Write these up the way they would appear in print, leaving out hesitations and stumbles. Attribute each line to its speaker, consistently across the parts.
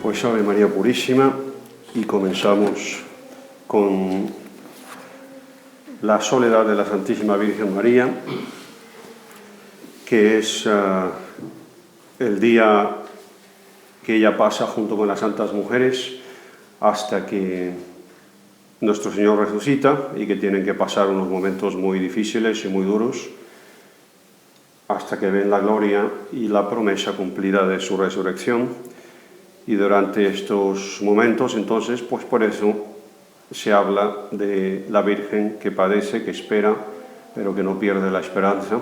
Speaker 1: Pues Ave María Purísima, y comenzamos con la soledad de la Santísima Virgen María, que es el día que ella pasa junto con las santas mujeres hasta que nuestro Señor resucita, y que tienen que pasar unos momentos muy difíciles y muy duros hasta que ven la gloria y la promesa cumplida de su resurrección. Y durante estos momentos, entonces, pues por eso se habla de la Virgen que padece, que espera, pero que no pierde la esperanza.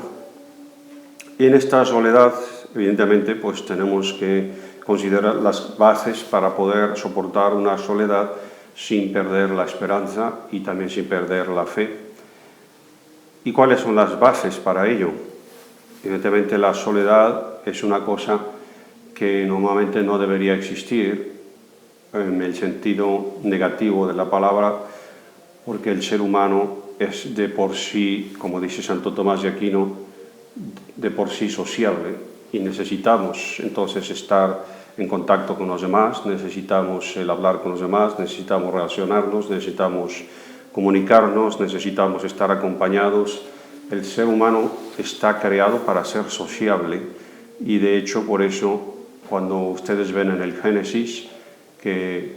Speaker 1: Y en esta soledad, evidentemente, pues tenemos que considerar las bases para poder soportar una soledad sin perder la esperanza y también sin perder la fe. ¿Y cuáles son las bases para ello? Evidentemente, la soledad es una cosa que normalmente no debería existir en el sentido negativo de la palabra, porque el ser humano es de por sí, como dice Santo Tomás de Aquino, de por sí sociable, y necesitamos entonces estar en contacto con los demás, necesitamos el hablar con los demás, necesitamos relacionarnos, necesitamos comunicarnos, necesitamos estar acompañados. El ser humano está creado para ser sociable, y de hecho por eso, cuando ustedes ven en el Génesis que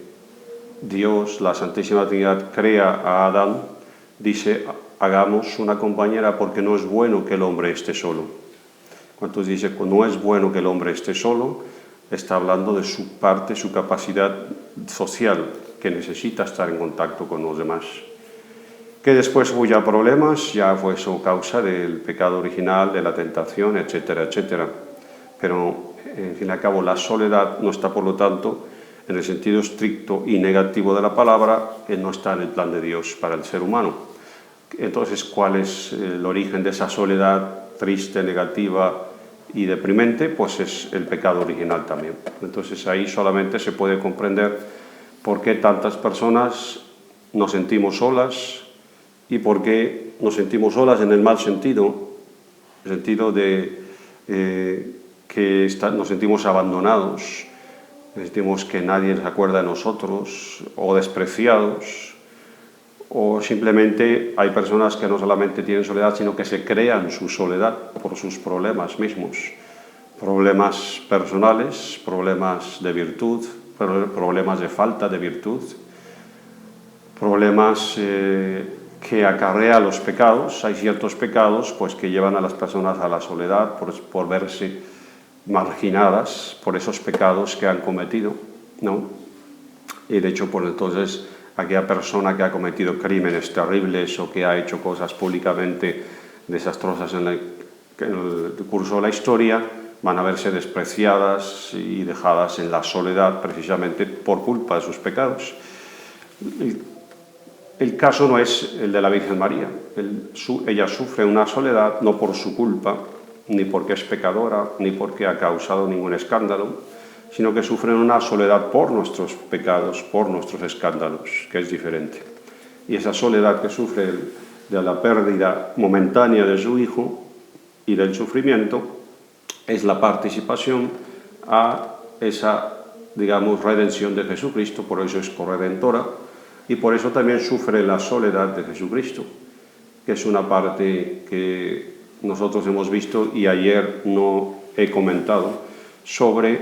Speaker 1: Dios, la Santísima Trinidad, crea a Adán, dice: hagamos una compañera porque no es bueno que el hombre esté solo. Cuando dice que no es bueno que el hombre esté solo, está hablando de su parte, su capacidad social, que necesita estar en contacto con los demás. Que después hubo ya problemas, ya fue eso causa del pecado original, de la tentación, etcétera, etcétera. Pero, en fin y al cabo, la soledad no está, por lo tanto, en el sentido estricto y negativo de la palabra, que no está en el plan de Dios para el ser humano. Entonces, ¿cuál es el origen de esa soledad triste, negativa y deprimente? Pues es el pecado original también. Entonces, ahí solamente se puede comprender por qué tantas personas nos sentimos solas, y por qué nos sentimos solas en el mal sentido, el sentido de que nos sentimos abandonados, sentimos que nadie se acuerda de nosotros, o despreciados, o simplemente hay personas que no solamente tienen soledad, sino que se crean su soledad por sus problemas mismos, problemas personales, problemas de virtud, problemas de falta de virtud, problemas que acarrea los pecados. Hay ciertos pecados pues, que llevan a las personas a la soledad por verse marginadas por esos pecados que han cometido, ¿no? Y de hecho, pues entonces, aquella persona que ha cometido crímenes terribles o que ha hecho cosas públicamente desastrosas en el curso de la historia, van a verse despreciadas y dejadas en la soledad precisamente por culpa de sus pecados. El caso no es el de la Virgen María. Ella sufre una soledad no por su culpa, ni porque es pecadora, ni porque ha causado ningún escándalo, sino que sufre una soledad por nuestros pecados, por nuestros escándalos, que es diferente. Y esa soledad que sufre de la pérdida momentánea de su hijo y del sufrimiento es la participación a esa, digamos, redención de Jesucristo. Por eso es corredentora, y por eso también sufre la soledad de Jesucristo, que es una parte que nosotros hemos visto, y ayer no he comentado, sobre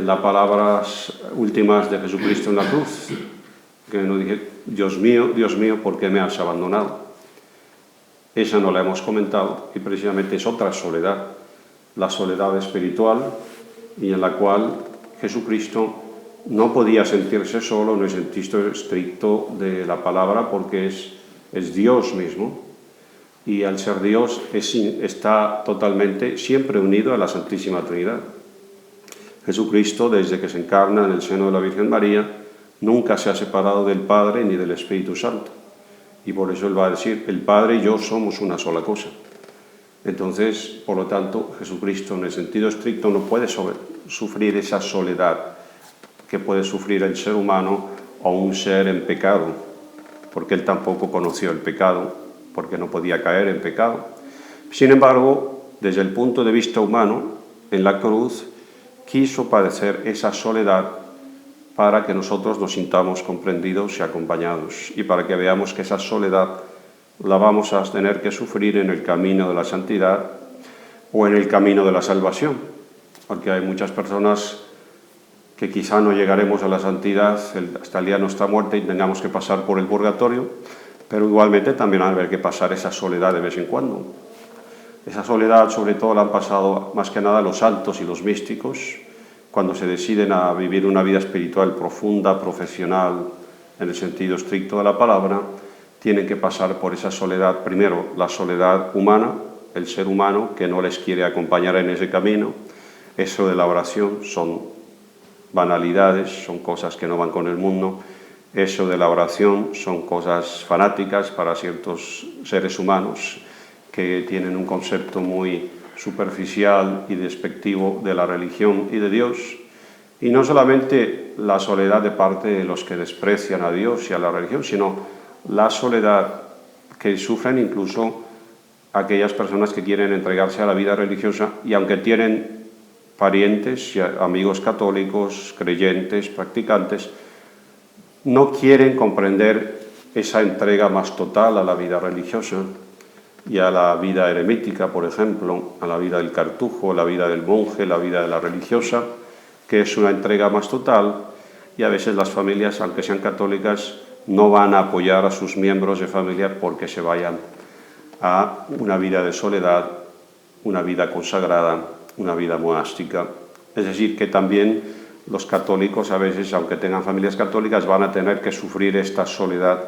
Speaker 1: las palabras últimas de Jesucristo en la cruz, que nos dije: Dios mío, ¿por qué me has abandonado? Esa no la hemos comentado, y precisamente es otra soledad, la soledad espiritual, y en la cual Jesucristo no podía sentirse solo en el sentido estricto de la palabra, porque es Dios mismo, y al ser Dios está totalmente siempre unido a la Santísima Trinidad. Jesucristo, desde que se encarna en el seno de la Virgen María, nunca se ha separado del Padre ni del Espíritu Santo, y por eso Él va a decir: el Padre y yo somos una sola cosa. Entonces, por lo tanto, Jesucristo en el sentido estricto no puede sufrir esa soledad que puede sufrir el ser humano o un ser en pecado, porque Él tampoco conoció el pecado, porque no podía caer en pecado. Sin embargo, desde el punto de vista humano, en la cruz quiso padecer esa soledad para que nosotros nos sintamos comprendidos y acompañados, y para que veamos que esa soledad la vamos a tener que sufrir en el camino de la santidad o en el camino de la salvación, porque hay muchas personas que quizá no llegaremos a la santidad hasta el día de nuestra muerte y tengamos que pasar por el purgatorio, pero igualmente también va a haber que pasar esa soledad de vez en cuando. Esa soledad sobre todo la han pasado más que nada los santos y los místicos, cuando se deciden a vivir una vida espiritual profunda, profesional, en el sentido estricto de la palabra, tienen que pasar por esa soledad. Primero, la soledad humana, el ser humano que no les quiere acompañar en ese camino. Eso de la oración son banalidades, son cosas que no van con el mundo. Eso de la oración son cosas fanáticas para ciertos seres humanos que tienen un concepto muy superficial y despectivo de la religión y de Dios. Y no solamente la soledad de parte de los que desprecian a Dios y a la religión, sino la soledad que sufren incluso aquellas personas que quieren entregarse a la vida religiosa y aunque tienen parientes y amigos católicos, creyentes, practicantes, no quieren comprender esa entrega más total a la vida religiosa y a la vida eremítica, por ejemplo, a la vida del cartujo, la vida del monje, la vida de la religiosa, que es una entrega más total, y a veces las familias, aunque sean católicas, no van a apoyar a sus miembros de familia porque se vayan a una vida de soledad, una vida consagrada, una vida monástica. Es decir, que también los católicos a veces, aunque tengan familias católicas, van a tener que sufrir esta soledad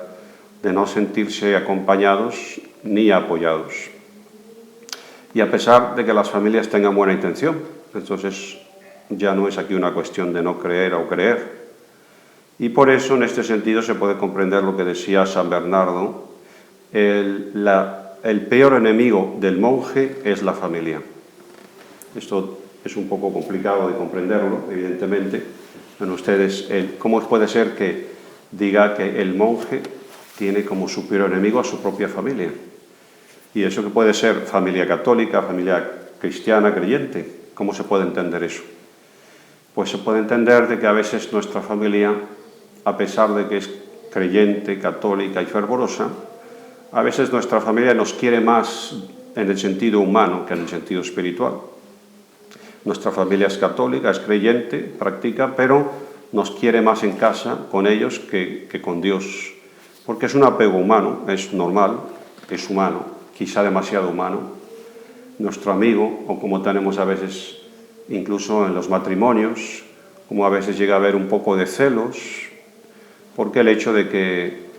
Speaker 1: de no sentirse acompañados ni apoyados. Y a pesar de que las familias tengan buena intención, entonces ya no es aquí una cuestión de no creer o creer. Y por eso, en este sentido, se puede comprender lo que decía San Bernardo: el peor enemigo del monje es la familia. Esto es un poco complicado de comprenderlo, evidentemente. Bueno, ustedes, ¿cómo puede ser que diga que el monje tiene como su peor enemigo a su propia familia? Y eso que puede ser familia católica, familia cristiana, creyente. ¿Cómo se puede entender eso? Pues se puede entender de que a veces nuestra familia, a pesar de que es creyente, católica y fervorosa, a veces nuestra familia nos quiere más en el sentido humano que en el sentido espiritual. Nuestra familia es católica, es creyente, practica, pero nos quiere más en casa con ellos que con Dios. Porque es un apego humano, es normal, es humano, quizá demasiado humano. Nuestro amigo, o como tenemos a veces, incluso en los matrimonios, como a veces llega a haber un poco de celos, porque el hecho de que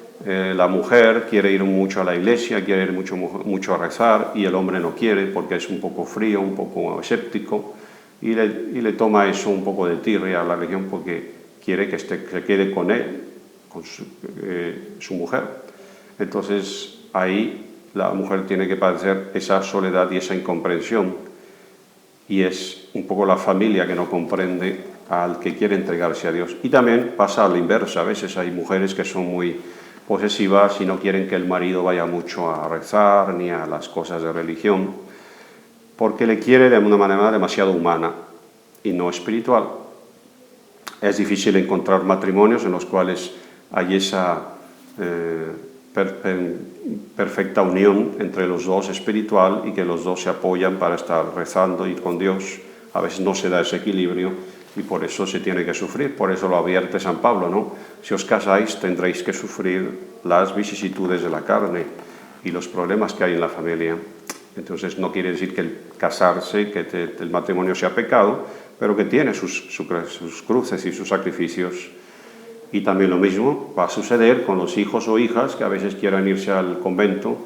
Speaker 1: la mujer quiere ir mucho a la iglesia, quiere ir mucho a rezar, y el hombre no quiere porque es un poco frío, un poco escéptico, y le toma eso un poco de tirria a la religión porque quiere que se quede con él, con su mujer. Entonces ahí la mujer tiene que padecer esa soledad y esa incomprensión, y es un poco la familia que no comprende al que quiere entregarse a Dios. Y también pasa a la inversa, a veces hay mujeres que son muy posesivas y no quieren que el marido vaya mucho a rezar ni a las cosas de religión, porque le quiere de una manera demasiado humana y no espiritual. Es difícil encontrar matrimonios en los cuales hay esa perfecta unión entre los dos espiritual y que los dos se apoyan para estar rezando y con Dios. A veces no se da ese equilibrio y por eso se tiene que sufrir. Por eso lo advierte San Pablo, ¿no? Si os casáis tendréis que sufrir las vicisitudes de la carne y los problemas que hay en la familia. Entonces no quiere decir que el casarse, que el matrimonio sea pecado, pero que tiene sus cruces y sus sacrificios. Y también lo mismo va a suceder con los hijos o hijas que a veces quieran irse al convento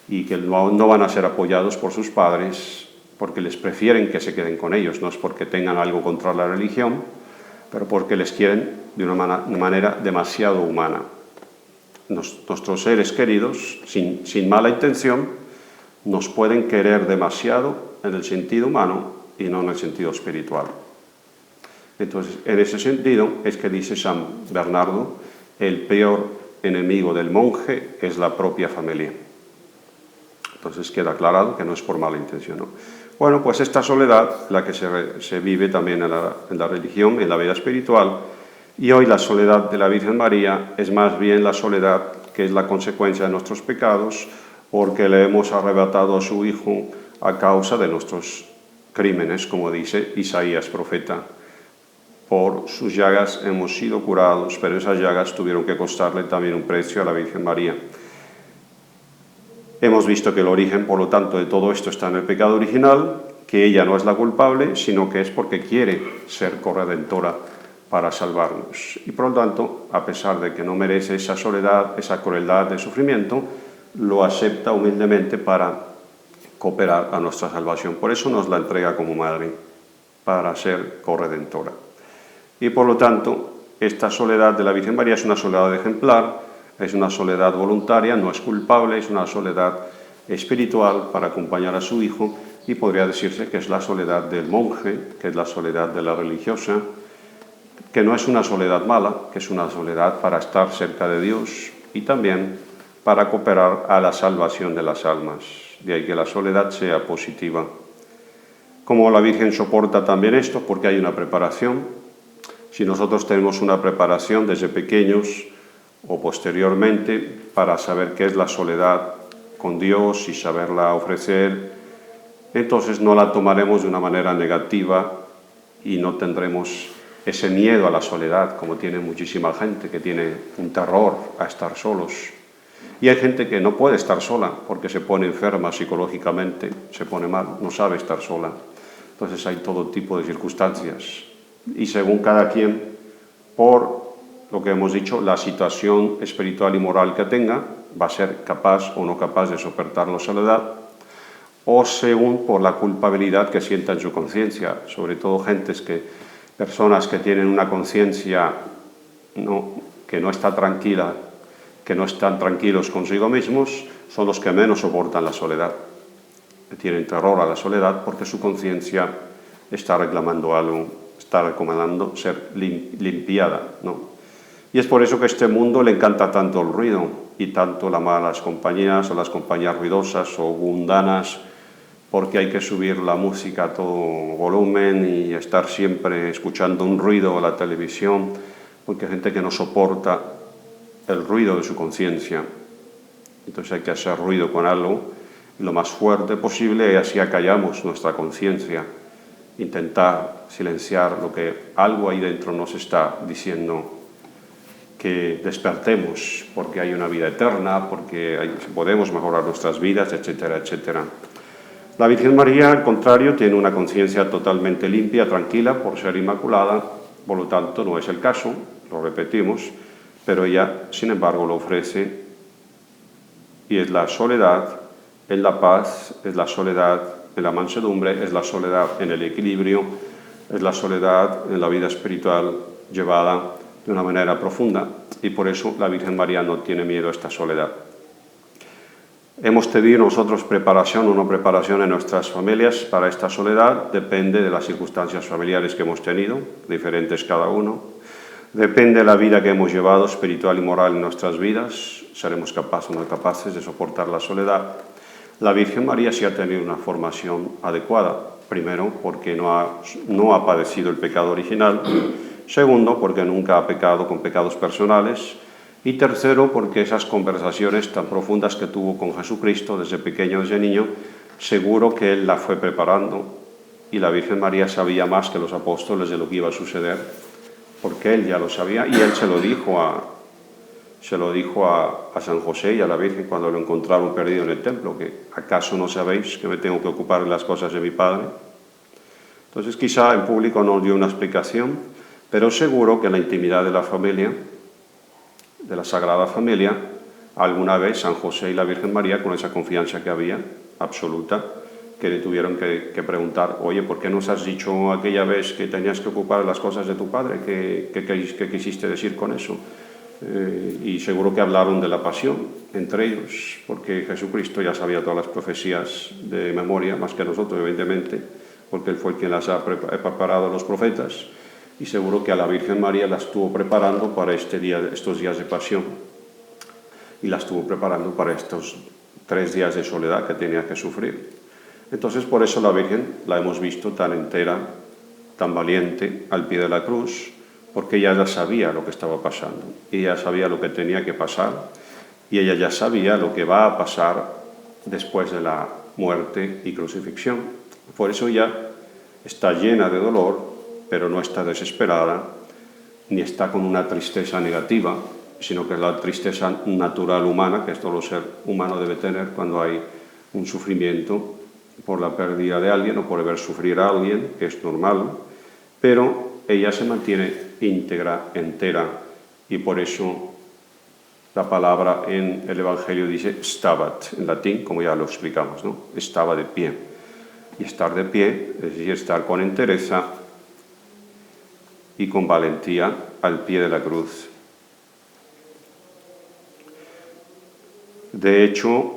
Speaker 1: y que no van a ser apoyados por sus padres porque les prefieren que se queden con ellos. No es porque tengan algo contra la religión, pero porque les quieren de una manera demasiado humana. Nuestros seres queridos, sin mala intención, nos pueden querer demasiado en el sentido humano y no en el sentido espiritual. Entonces, en ese sentido es que dice San Bernardo, el peor enemigo del monje es la propia familia. Entonces queda aclarado que no es por mala intención, ¿no? Bueno, pues esta soledad, la que se vive también en la religión, en la vida espiritual, Y hoy la soledad de la Virgen María es más bien la soledad que es la consecuencia de nuestros pecados, porque le hemos arrebatado a su Hijo a causa de nuestros crímenes, como dice Isaías profeta. Por sus llagas hemos sido curados, pero esas llagas tuvieron que costarle también un precio a la Virgen María. Hemos visto que el origen, por lo tanto, de todo esto está en el pecado original, que ella no es la culpable, sino que es porque quiere ser corredentora para salvarnos. Y por lo tanto, a pesar de que no merece esa soledad, esa crueldad de sufrimiento, lo acepta humildemente para cooperar a nuestra salvación. Por eso nos la entrega como madre, para ser corredentora. Y por lo tanto, esta soledad de la Virgen María es una soledad ejemplar, es una soledad voluntaria, no es culpable, es una soledad espiritual para acompañar a su Hijo, y podría decirse que es la soledad del monje, que es la soledad de la religiosa, que no es una soledad mala, que es una soledad para estar cerca de Dios y también para cooperar a la salvación de las almas. De ahí que la soledad sea positiva. Como la Virgen soporta también esto, porque hay una preparación. Si nosotros tenemos una preparación desde pequeños o posteriormente para saber qué es la soledad con Dios y saberla ofrecer, entonces no la tomaremos de una manera negativa y no tendremos ese miedo a la soledad, como tiene muchísima gente, que tiene un terror a estar solos. Y hay gente que no puede estar sola porque se pone enferma psicológicamente, se pone mal, no sabe estar sola. Entonces hay todo tipo de circunstancias. Y según cada quien, por lo que hemos dicho, la situación espiritual y moral que tenga, va a ser capaz o no capaz de soportar la soledad, o según por la culpabilidad que sienta en su conciencia, sobre todo personas que tienen una conciencia que no está tranquila, que no están tranquilos consigo mismos, son los que menos soportan la soledad. Tienen terror a la soledad porque su conciencia está reclamando algo, está recomendando ser limpiada, ¿no? Y es por eso que a este mundo le encanta tanto el ruido y tanto las malas compañías o las compañías ruidosas o mundanas, porque hay que subir la música a todo volumen y estar siempre escuchando un ruido o la televisión, porque hay gente que no soporta el ruido de su conciencia. Entonces hay que hacer ruido con algo lo más fuerte posible y así acallamos nuestra conciencia, intentar silenciar lo que algo ahí dentro nos está diciendo, que despertemos porque hay una vida eterna, porque podemos mejorar nuestras vidas, etcétera, etcétera. La Virgen María, al contrario, tiene una conciencia totalmente limpia, tranquila, por ser inmaculada, por lo tanto no es el caso, lo repetimos, pero ella, sin embargo, lo ofrece, y es la soledad en la paz, es la soledad en la mansedumbre, es la soledad en el equilibrio, es la soledad en la vida espiritual llevada de una manera profunda, y por eso la Virgen María no tiene miedo a esta soledad. Hemos tenido nosotros preparación o no preparación en nuestras familias para esta soledad, depende de las circunstancias familiares que hemos tenido, diferentes cada uno, depende de la vida que hemos llevado espiritual y moral en nuestras vidas, seremos capaces o no capaces de soportar la soledad. La Virgen María sí ha tenido una formación adecuada, primero porque no ha padecido el pecado original, segundo porque nunca ha pecado con pecados personales, y tercero, porque esas conversaciones tan profundas que tuvo con Jesucristo desde pequeño, desde niño, seguro que Él la fue preparando, y la Virgen María sabía más que los apóstoles de lo que iba a suceder, porque Él ya lo sabía, y Él se lo dijo a San José y a la Virgen cuando lo encontraron perdido en el templo, que ¿acaso no sabéis que me tengo que ocupar de las cosas de mi Padre? Entonces quizá en público no dio una explicación, pero seguro que en la intimidad de la familia, de la Sagrada Familia, alguna vez San José y la Virgen María, con esa confianza que había, absoluta, que le tuvieron que preguntar, oye, ¿por qué nos has dicho aquella vez que tenías que ocupar las cosas de tu padre? ¿Qué quisiste decir con eso? Y seguro que hablaron de la pasión entre ellos, porque Jesucristo ya sabía todas las profecías de memoria, más que nosotros, evidentemente, porque Él fue quien las ha preparado a los profetas, y seguro que a la Virgen María la estuvo preparando para estos días de pasión, y la estuvo preparando para estos 3 días de soledad que tenía que sufrir. Entonces, por eso la Virgen la hemos visto tan entera, tan valiente, al pie de la cruz, porque ella ya sabía lo que estaba pasando, ella sabía lo que tenía que pasar y ella ya sabía lo que va a pasar después de la muerte y crucifixión. Por eso ella está llena de dolor, pero no está desesperada, ni está con una tristeza negativa, sino que es la tristeza natural humana que todo ser humano debe tener cuando hay un sufrimiento por la pérdida de alguien o por ver sufrir a alguien, que es normal, pero ella se mantiene íntegra, entera, y por eso la palabra en el Evangelio dice stabat, en latín, como ya lo explicamos, ¿no? Estaba de pie. Y estar de pie, es decir, estar con entereza y con valentía al pie de la cruz. De hecho,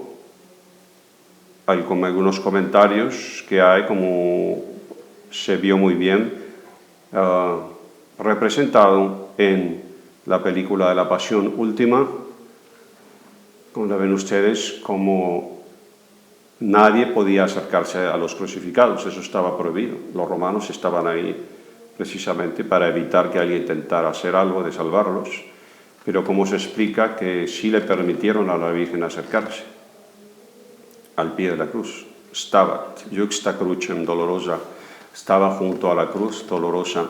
Speaker 1: hay como algunos comentarios que hay, como se vio muy bien representado en la película de la Pasión Última, como la ven ustedes, como nadie podía acercarse a los crucificados, eso estaba prohibido. Los romanos estaban ahí precisamente para evitar que alguien intentara hacer algo de salvarlos, pero como se explica que sí le permitieron a la Virgen acercarse al pie de la cruz. Stabat, juxta crucem dolorosa, estaba junto a la cruz dolorosa.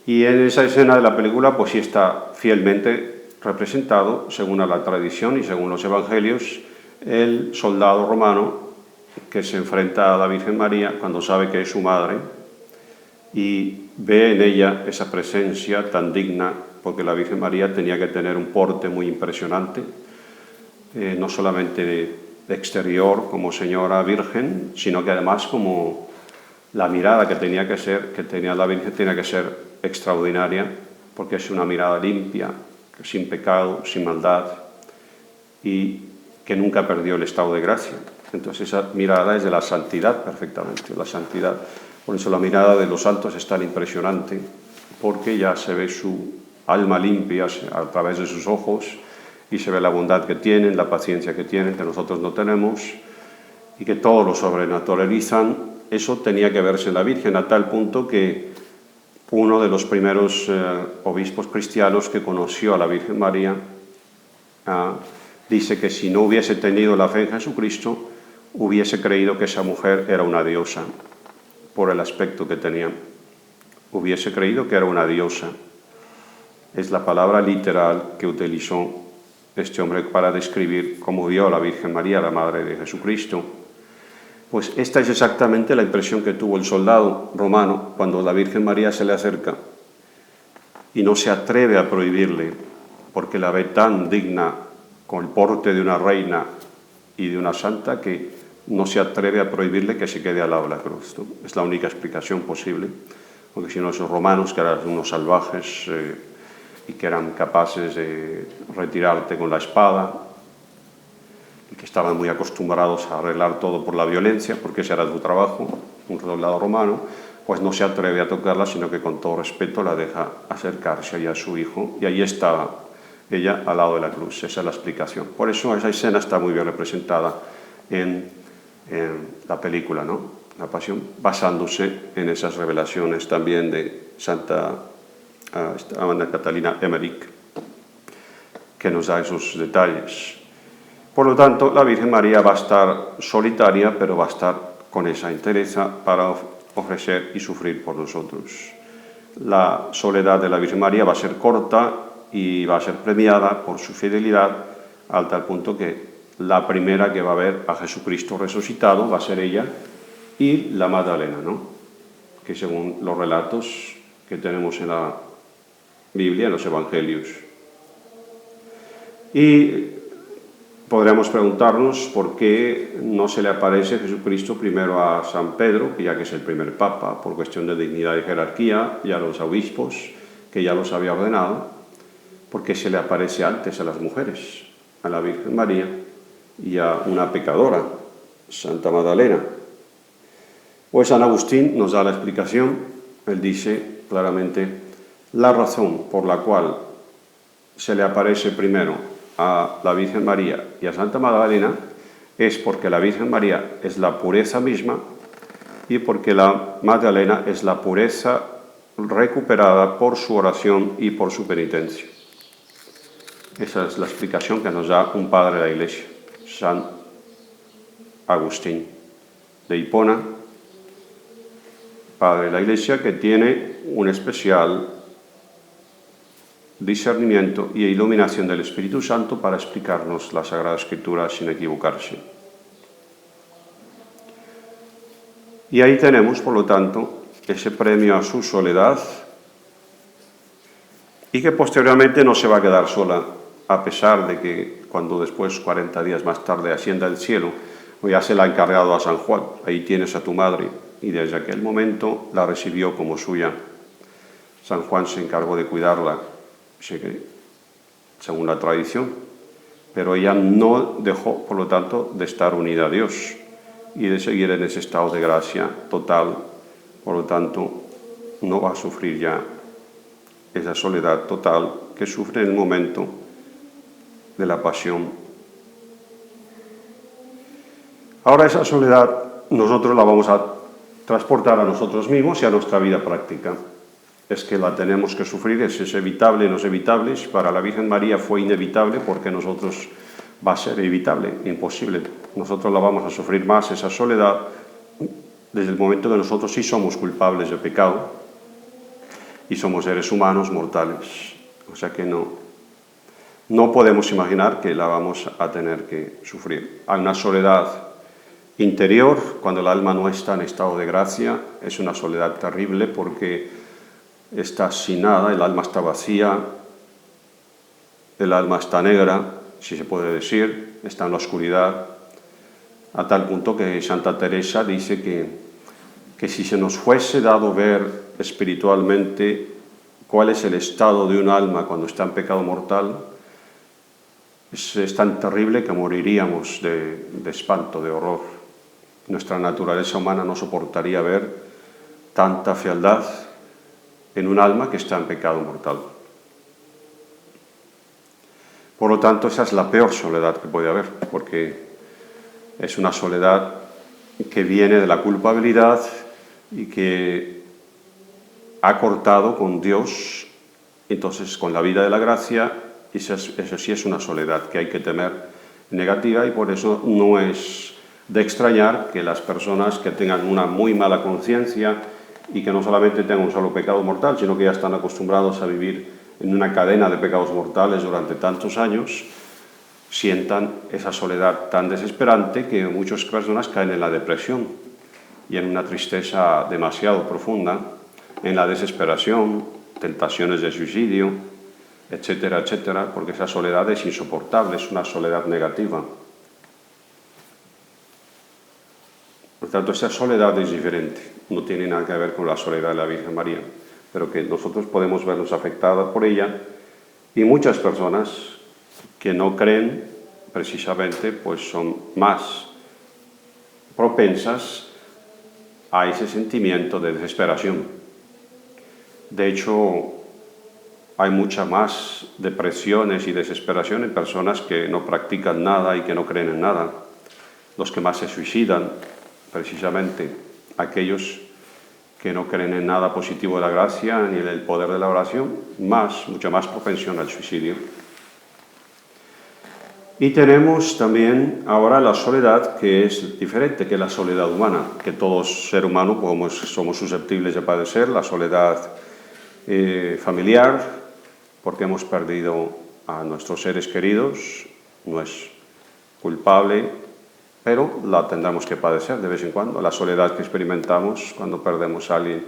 Speaker 1: Y en esa escena de la película pues sí está fielmente representado, según la tradición y según los evangelios, el soldado romano que se enfrenta a la Virgen María cuando sabe que es su madre y ve en ella esa presencia tan digna, porque la Virgen María tenía que tener un porte muy impresionante, no solamente de exterior como señora virgen, sino que además como la mirada que tenía la Virgen tenía que ser extraordinaria, porque es una mirada limpia, sin pecado, sin maldad, y que nunca perdió el estado de gracia. Entonces esa mirada es de la santidad perfectamente, la santidad. Por eso la mirada de los santos es tan impresionante, porque ya se ve su alma limpia a través de sus ojos y se ve la bondad que tienen, la paciencia que tienen, que nosotros no tenemos, y que todo lo sobrenaturalizan. Eso tenía que verse en la Virgen a tal punto que uno de los primeros obispos cristianos que conoció a la Virgen María dice que si no hubiese tenido la fe en Jesucristo, hubiese creído que esa mujer era una diosa, por el aspecto que tenía. Hubiese creído que era una diosa. Es la palabra literal que utilizó este hombre para describir cómo vio a la Virgen María, la Madre de Jesucristo. Pues esta es exactamente la impresión que tuvo el soldado romano cuando la Virgen María se le acerca y no se atreve a prohibirle, porque la ve tan digna, con el porte de una reina y de una santa, que no se atreve a prohibirle que se quede al lado de la cruz, ¿no? Es la única explicación posible, porque si no, esos romanos, que eran unos salvajes y que eran capaces de retirarte con la espada, y que estaban muy acostumbrados a arreglar todo por la violencia, porque ese era su trabajo, un soldado romano, pues no se atreve a tocarla, sino que con todo respeto la deja acercarse allá a su hijo, y ahí está ella al lado de la cruz. Esa es la explicación. Por eso esa escena está muy bien representada en la película, ¿no? La Pasión, basándose en esas revelaciones también de Santa Ana Catalina Emmerich, que nos da esos detalles. Por lo tanto, la Virgen María va a estar solitaria, pero va a estar con esa entereza para ofrecer y sufrir por nosotros. La soledad de la Virgen María va a ser corta y va a ser premiada por su fidelidad, al tal punto que la primera que va a ver a Jesucristo resucitado va a ser ella y la Magdalena, ¿no? Que según los relatos que tenemos en la Biblia, en los Evangelios. Y podríamos preguntarnos por qué no se le aparece Jesucristo primero a San Pedro, que ya que es el primer papa, por cuestión de dignidad y jerarquía, y a los obispos, que ya los había ordenado, porque se le aparece antes a las mujeres, a la Virgen María y a una pecadora, Santa Magdalena. Pues San Agustín nos da la explicación. Él dice claramente: la razón por la cual se le aparece primero a la Virgen María y a Santa Magdalena es porque la Virgen María es la pureza misma y porque la Magdalena es la pureza recuperada por su oración y por su penitencia. Esa es la explicación que nos da un padre de la Iglesia, San Agustín de Hipona, padre de la Iglesia, que tiene un especial discernimiento y iluminación del Espíritu Santo para explicarnos la Sagrada Escritura sin equivocarse. Y ahí tenemos, por lo tanto, ese premio a su soledad y que posteriormente no se va a quedar sola, a pesar de que cuando después, 40 días más tarde, ascienda al cielo, ya se la ha encargado a San Juan, ahí tienes a tu madre, y desde aquel momento la recibió como suya. San Juan se encargó de cuidarla, según la tradición, pero ella no dejó, por lo tanto, de estar unida a Dios y de seguir en ese estado de gracia total, por lo tanto, no va a sufrir ya esa soledad total que sufre en el momento de la pasión. Ahora esa soledad nosotros la vamos a transportar a nosotros mismos y a nuestra vida práctica. Es que la tenemos que sufrir, es evitable, no es evitable. Para la Virgen María fue inevitable, porque nosotros va a ser evitable, imposible. Nosotros la vamos a sufrir más, esa soledad, desde el momento que nosotros sí somos culpables de pecado y somos seres humanos mortales. O sea que no podemos imaginar que la vamos a tener que sufrir. Hay una soledad interior, cuando el alma no está en estado de gracia, es una soledad terrible porque está sin nada, el alma está vacía, el alma está negra, si se puede decir, está en la oscuridad, a tal punto que Santa Teresa dice que si se nos fuese dado ver espiritualmente cuál es el estado de un alma cuando está en pecado mortal, es tan terrible que moriríamos de espanto, de horror. Nuestra naturaleza humana no soportaría ver tanta fealdad en un alma que está en pecado mortal. Por lo tanto, esa es la peor soledad que puede haber, porque es una soledad que viene de la culpabilidad y que ha cortado con Dios, entonces con la vida de la gracia, y eso sí es una soledad que hay que temer negativa, y por eso no es de extrañar que las personas que tengan una muy mala conciencia y que no solamente tengan un solo pecado mortal, sino que ya están acostumbrados a vivir en una cadena de pecados mortales durante tantos años, sientan esa soledad tan desesperante que muchas personas caen en la depresión y en una tristeza demasiado profunda, en la desesperación, tentaciones de suicidio, etcétera, etcétera, porque esa soledad es insoportable, es una soledad negativa. Por tanto, esa soledad es diferente, no tiene nada que ver con la soledad de la Virgen María, pero que nosotros podemos vernos afectadas por ella, y muchas personas que no creen, precisamente, pues son más propensas a ese sentimiento de desesperación. De hecho, hay mucha más depresiones y desesperación en personas que no practican nada y que no creen en nada. Los que más se suicidan, precisamente aquellos que no creen en nada positivo de la gracia ni en el poder de la oración, mucha más propensión al suicidio. Y tenemos también ahora la soledad, que es diferente, que la soledad humana, que todos ser humanos somos susceptibles de padecer, la soledad familiar, porque hemos perdido a nuestros seres queridos, no es culpable, pero la tendremos que padecer de vez en cuando. La soledad que experimentamos cuando perdemos a alguien,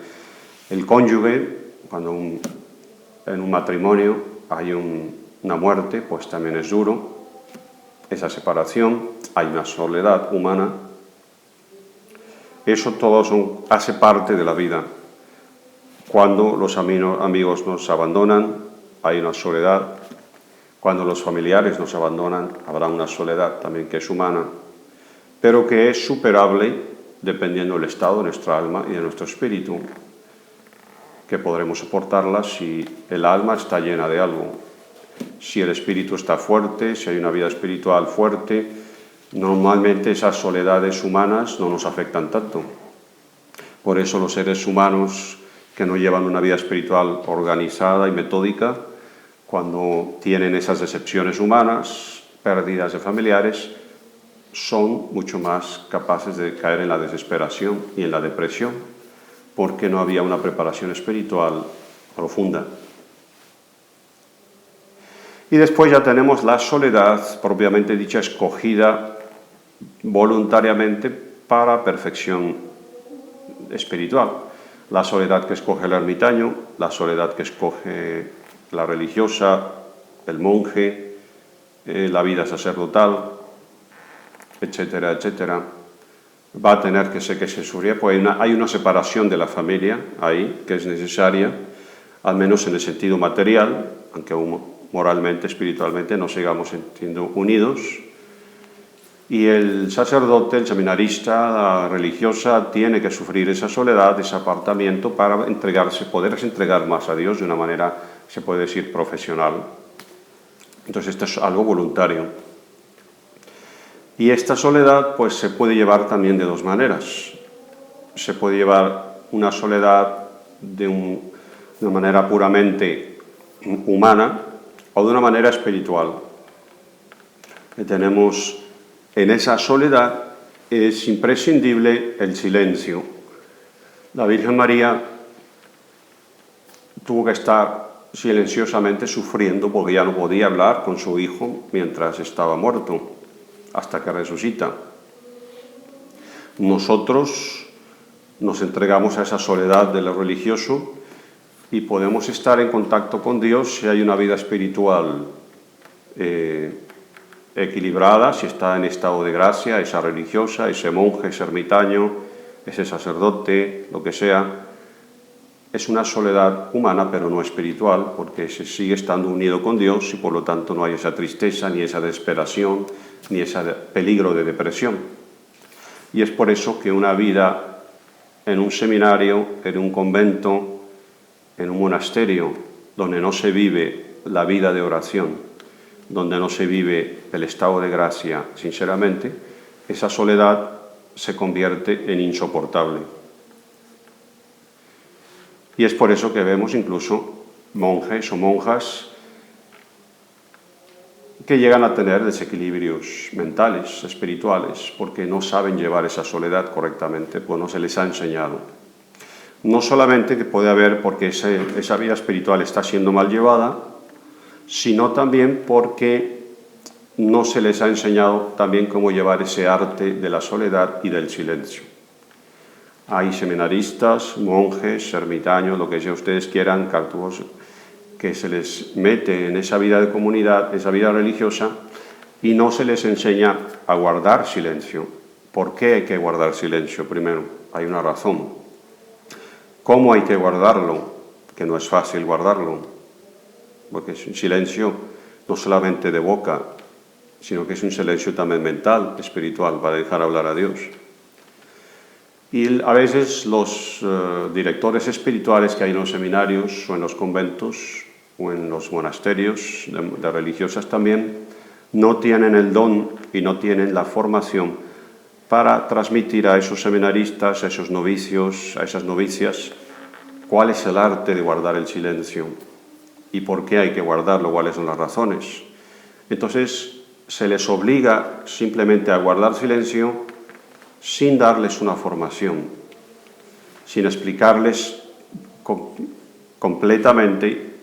Speaker 1: el cónyuge, cuando en un matrimonio hay una muerte, pues también es duro. Esa separación, hay una soledad humana. Eso todo hace parte de la vida. Cuando los amigos nos abandonan, hay una soledad. Cuando los familiares nos abandonan, habrá una soledad también que es humana, pero que es superable dependiendo del estado de nuestra alma y de nuestro espíritu, que podremos soportarla si el alma está llena de algo. Si el espíritu está fuerte, si hay una vida espiritual fuerte, normalmente esas soledades humanas no nos afectan tanto. Por eso los seres humanos que no llevan una vida espiritual organizada y metódica, cuando tienen esas decepciones humanas, pérdidas de familiares, son mucho más capaces de caer en la desesperación y en la depresión, porque no había una preparación espiritual profunda. Y después ya tenemos la soledad, propiamente dicha, escogida voluntariamente para perfección espiritual. La soledad que escoge el ermitaño, la soledad que escoge la religiosa, el monje, la vida sacerdotal, etcétera, etcétera. Va a tener que ser que se sufrir, pues hay una separación de la familia ahí, que es necesaria, al menos en el sentido material, aunque moralmente, espiritualmente no sigamos siendo unidos. Y el sacerdote, el seminarista, la religiosa, tiene que sufrir esa soledad, ese apartamiento para poderse entregar más a Dios de una manera, se puede decir, profesional. Entonces esto es algo voluntario. Y esta soledad pues se puede llevar también de dos maneras. Se puede llevar una soledad de una manera puramente humana o de una manera espiritual. Tenemos en esa soledad es imprescindible el silencio. La Virgen María tuvo que estar silenciosamente sufriendo porque ya no podía hablar con su hijo mientras estaba muerto, hasta que resucita. Nosotros nos entregamos a esa soledad de lo religioso y podemos estar en contacto con Dios si hay una vida espiritual equilibrada, si está en estado de gracia, esa religiosa, ese monje, ese ermitaño, ese sacerdote, lo que sea. Es una soledad humana, pero no espiritual, porque se sigue estando unido con Dios y por lo tanto no hay esa tristeza, ni esa desesperación, ni ese peligro de depresión. Y es por eso que una vida en un seminario, en un convento, en un monasterio, donde no se vive la vida de oración, donde no se vive el estado de gracia sinceramente, esa soledad se convierte en insoportable. Y es por eso que vemos incluso monjes o monjas que llegan a tener desequilibrios mentales, espirituales, porque no saben llevar esa soledad correctamente, pues no se les ha enseñado. No solamente que puede haber porque esa vida espiritual está siendo mal llevada, sino también porque no se les ha enseñado también cómo llevar ese arte de la soledad y del silencio. Hay seminaristas, monjes, ermitaños, lo que sea ustedes quieran, cartujos, que se les mete en esa vida de comunidad, esa vida religiosa, y no se les enseña a guardar silencio. ¿Por qué hay que guardar silencio? Primero, hay una razón. ¿Cómo hay que guardarlo? Que no es fácil guardarlo, porque es un silencio no solamente de boca, sino que es un silencio también mental, espiritual, para dejar hablar a Dios. Y a veces los directores espirituales que hay en los seminarios o en los conventos o en los monasterios de religiosas también no tienen el don y no tienen la formación para transmitir a esos seminaristas, a esos novicios, a esas novicias, cuál es el arte de guardar el silencio y por qué hay que guardarlo, cuáles son las razones. Entonces se les obliga simplemente a guardar silencio sin darles una formación, sin explicarles completamente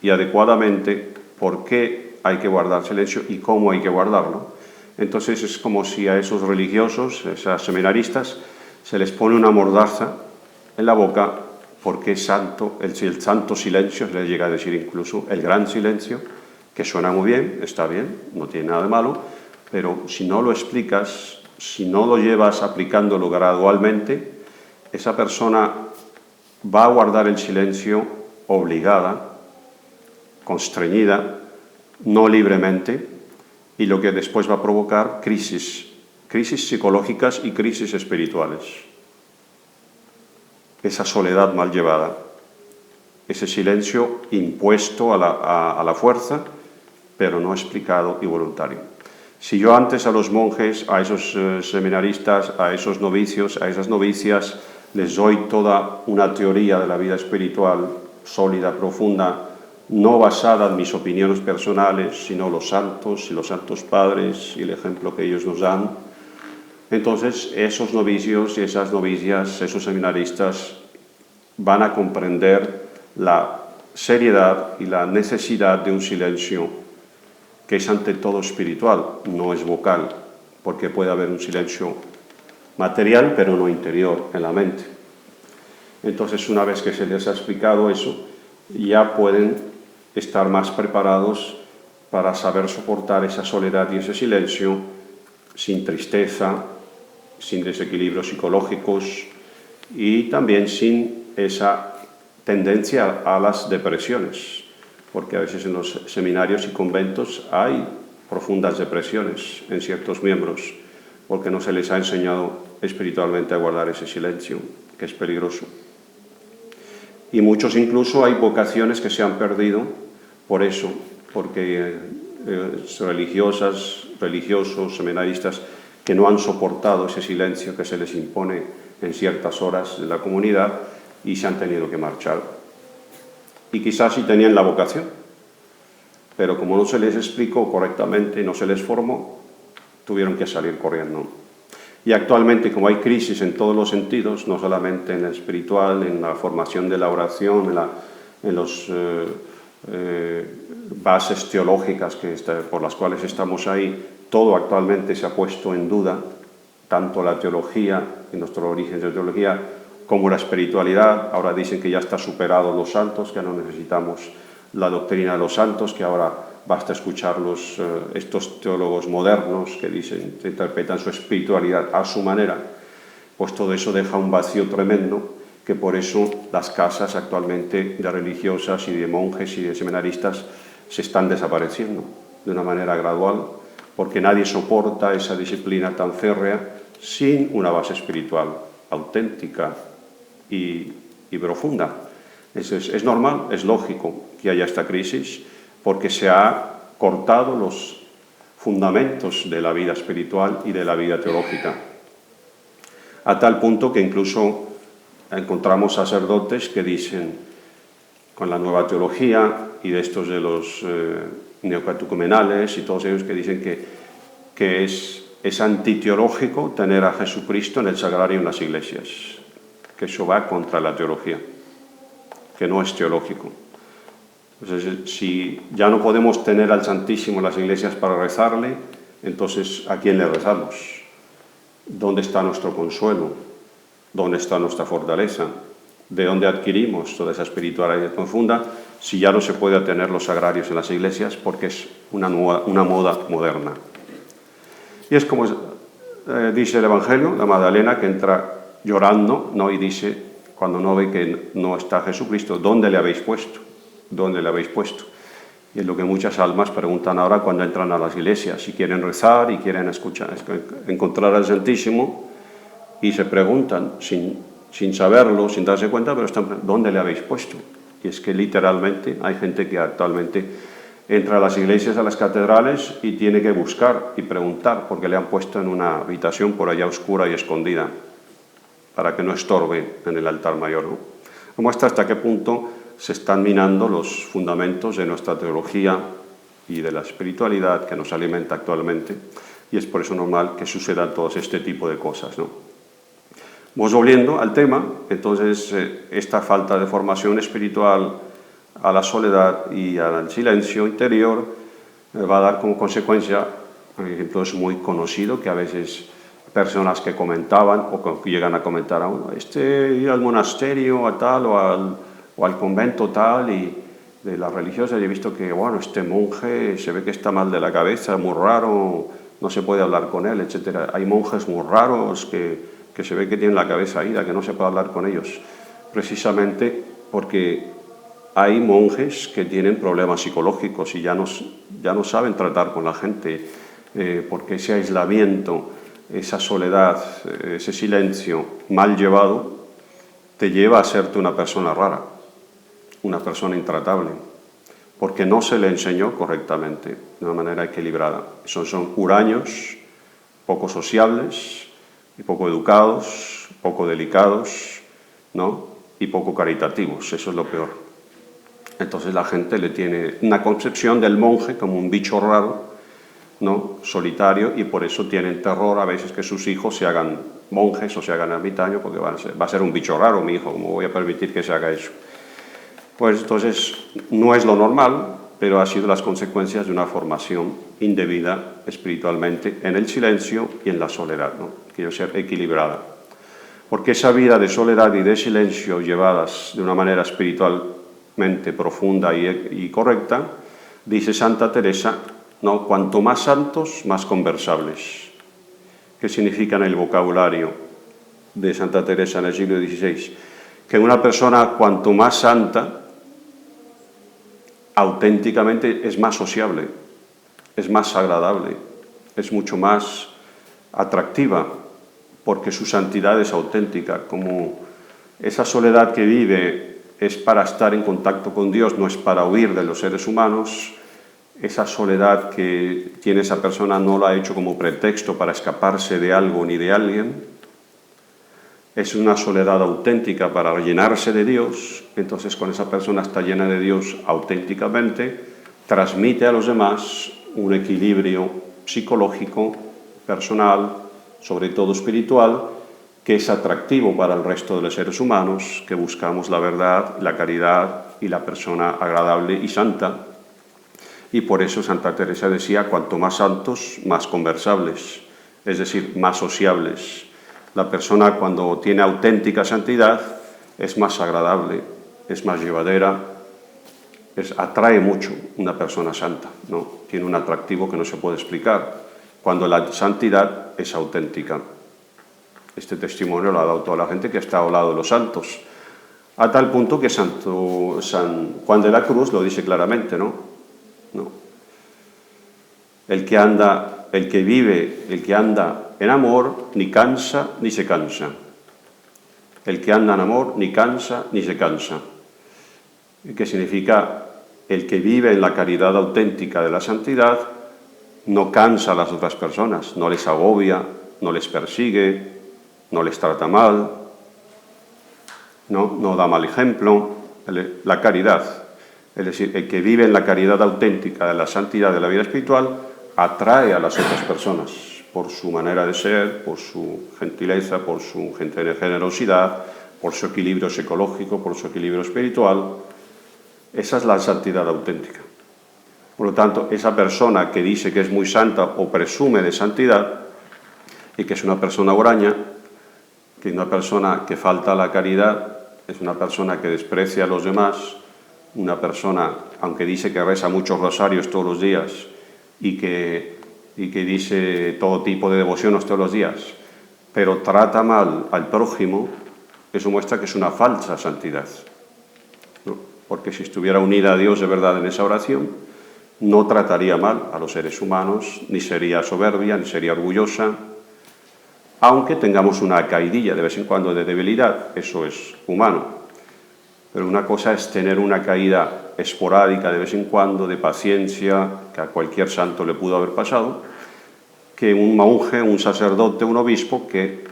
Speaker 1: y adecuadamente por qué hay que guardar silencio y cómo hay que guardarlo. Entonces es como si a esos religiosos, a esos seminaristas, se les pone una mordaza en la boca porque es santo, el santo silencio, se les llega a decir incluso el gran silencio, que suena muy bien, está bien, no tiene nada de malo, pero si no lo explicas, si no lo llevas aplicándolo gradualmente, esa persona va a guardar el silencio obligada, constreñida, no libremente, y lo que después va a provocar crisis psicológicas y crisis espirituales. Esa soledad mal llevada, ese silencio impuesto a la fuerza, pero no explicado y voluntario. Si yo antes a los monjes, a esos seminaristas, a esos novicios, a esas novicias, les doy toda una teoría de la vida espiritual sólida, profunda, no basada en mis opiniones personales, sino los santos y los santos padres y el ejemplo que ellos nos dan. Entonces, esos novicios y esas novicias, esos seminaristas, van a comprender la seriedad y la necesidad de un silencio que es ante todo espiritual, no es vocal, porque puede haber un silencio material, pero no interior, en la mente. Entonces, una vez que se les ha explicado eso, ya pueden estar más preparados para saber soportar esa soledad y ese silencio sin tristeza, sin desequilibrios psicológicos y también sin esa tendencia a las depresiones, porque a veces en los seminarios y conventos hay profundas depresiones en ciertos miembros, porque no se les ha enseñado espiritualmente a guardar ese silencio, que es peligroso. Y muchos incluso hay vocaciones que se han perdido por eso, porque religiosas, religiosos, seminaristas que no han soportado ese silencio que se les impone en ciertas horas de la comunidad y se han tenido que marchar. Y quizás sí tenían la vocación, pero como no se les explicó correctamente, no se les formó, tuvieron que salir corriendo. Y actualmente, como hay crisis en todos los sentidos, no solamente en el espiritual, en la formación de la oración, en las bases teológicas por las cuales estamos ahí, todo actualmente se ha puesto en duda, tanto la teología y nuestro origen de teología, como la espiritualidad. Ahora dicen que ya está superado los santos, que no necesitamos la doctrina de los santos, que ahora basta escuchar estos teólogos modernos que dicen, que interpretan su espiritualidad a su manera. Pues todo eso deja un vacío tremendo, que por eso las casas actualmente de religiosas y de monjes y de seminaristas se están desapareciendo de una manera gradual, porque nadie soporta esa disciplina tan férrea sin una base espiritual auténtica y profunda. Es normal, es lógico que haya esta crisis, porque se ha cortado los fundamentos de la vida espiritual y de la vida teológica, a tal punto que incluso encontramos sacerdotes que dicen, con la nueva teología y de estos de los neocatecumenales y todos ellos, que dicen que es antiteológico tener a Jesucristo en el sagrario en las iglesias, que eso va contra la teología, que no es teológico. Entonces, si ya no podemos tener al Santísimo en las iglesias para rezarle, entonces, ¿a quién le rezamos? ¿Dónde está nuestro consuelo? ¿Dónde está nuestra fortaleza? ¿De dónde adquirimos toda esa espiritualidad profunda si ya no se puede tener los sagrarios en las iglesias porque es una moda moderna? Y es como dice el Evangelio, la Magdalena que entra llorando, ¿no? Y dice, cuando no ve que no está Jesucristo, ¿dónde le habéis puesto? ¿Dónde le habéis puesto? Y es lo que muchas almas preguntan ahora cuando entran a las iglesias, si quieren rezar y quieren encontrar al Santísimo, y se preguntan, sin saberlo, sin darse cuenta, pero están preguntando, ¿dónde le habéis puesto? Y es que literalmente hay gente que actualmente entra a las iglesias, a las catedrales, y tiene que buscar y preguntar, porque le han puesto en una habitación por allá oscura y escondida, para que no estorbe en el altar mayor, ¿no? Muestra hasta qué punto se están minando los fundamentos de nuestra teología y de la espiritualidad que nos alimenta actualmente, y es por eso normal que sucedan todos este tipo de cosas, ¿no? Pues volviendo al tema, entonces esta falta de formación espiritual a la soledad y al silencio interior va a dar como consecuencia, por ejemplo, es muy conocido que a veces personas que comentaban o que llegan a comentar a uno, ir al monasterio a tal o al convento tal, y de las religiosas he visto que, bueno, este monje se ve que está mal de la cabeza, muy raro, no se puede hablar con él, etc. Hay monjes muy raros que se ve que tienen la cabeza ida, que no se puede hablar con ellos, precisamente porque hay monjes que tienen problemas psicológicos y ya no saben tratar con la gente, porque ese aislamiento, esa soledad, ese silencio mal llevado, te lleva a serte una persona rara, una persona intratable, porque no se le enseñó correctamente, de una manera equilibrada. Esos son huraños, poco sociables, y poco educados, poco delicados, ¿no? Y poco caritativos, eso es lo peor. Entonces la gente le tiene una concepción del monje como un bicho raro, ¿no? Solitario, y por eso tienen terror a veces que sus hijos se hagan monjes o se hagan ermitaños, porque va a ser un bicho raro mi hijo, ¿cómo voy a permitir que se haga eso? Pues entonces no es lo normal, pero ha sido las consecuencias de una formación indebida espiritualmente en el silencio y en la soledad, ¿no? Quiero ser equilibrada. Porque esa vida de soledad y de silencio llevadas de una manera espiritualmente profunda y correcta, dice Santa Teresa, ¿no? Cuanto más santos, más conversables. ¿Qué significa en el vocabulario de Santa Teresa en el siglo XVI? Que una persona cuanto más santa, auténticamente es más sociable, es más agradable, es mucho más atractiva, porque su santidad es auténtica. Como esa soledad que vive es para estar en contacto con Dios, no es para huir de los seres humanos, esa soledad que tiene esa persona no la ha hecho como pretexto para escaparse de algo ni de alguien, es una soledad auténtica para llenarse de Dios. Entonces, cuando esa persona está llena de Dios auténticamente, transmite a los demás un equilibrio psicológico, personal, sobre todo espiritual, que es atractivo para el resto de los seres humanos, que buscamos la verdad, la caridad y la persona agradable y santa. Y por eso Santa Teresa decía, cuanto más santos, más conversables, es decir, más sociables. La persona cuando tiene auténtica santidad es más agradable, es más llevadera, atrae mucho una persona santa, ¿no? Tiene un atractivo que no se puede explicar, cuando la santidad es auténtica. Este testimonio lo ha dado toda la gente que está al lado de los santos, a tal punto que San Juan de la Cruz lo dice claramente, ¿no? El que vive, el que anda en amor, ni cansa ni se cansa. El que anda en amor, ni cansa ni se cansa. ¿Qué significa? El que vive en la caridad auténtica de la santidad no cansa a las otras personas, no les agobia, no les persigue, no les trata mal, no da mal ejemplo. La caridad, es decir, el que vive en la caridad auténtica de la santidad de la vida espiritual, atrae a las otras personas por su manera de ser, por su gentileza, por su generosidad, por su equilibrio psicológico, por su equilibrio espiritual. Esa es la santidad auténtica. Por lo tanto, esa persona que dice que es muy santa o presume de santidad y que es una persona huraña, que es una persona que falta a la caridad, es una persona que desprecia a los demás, una persona, aunque dice que reza muchos rosarios todos los días, y que dice todo tipo de devociones todos los días, pero trata mal al prójimo, eso muestra que es una falsa santidad, ¿no? Porque si estuviera unida a Dios de verdad en esa oración, no trataría mal a los seres humanos, ni sería soberbia, ni sería orgullosa, aunque tengamos una caidilla de vez en cuando de debilidad, eso es humano. Pero una cosa es tener una caída esporádica de vez en cuando, de paciencia, que a cualquier santo le pudo haber pasado, que un monje, un sacerdote, un obispo que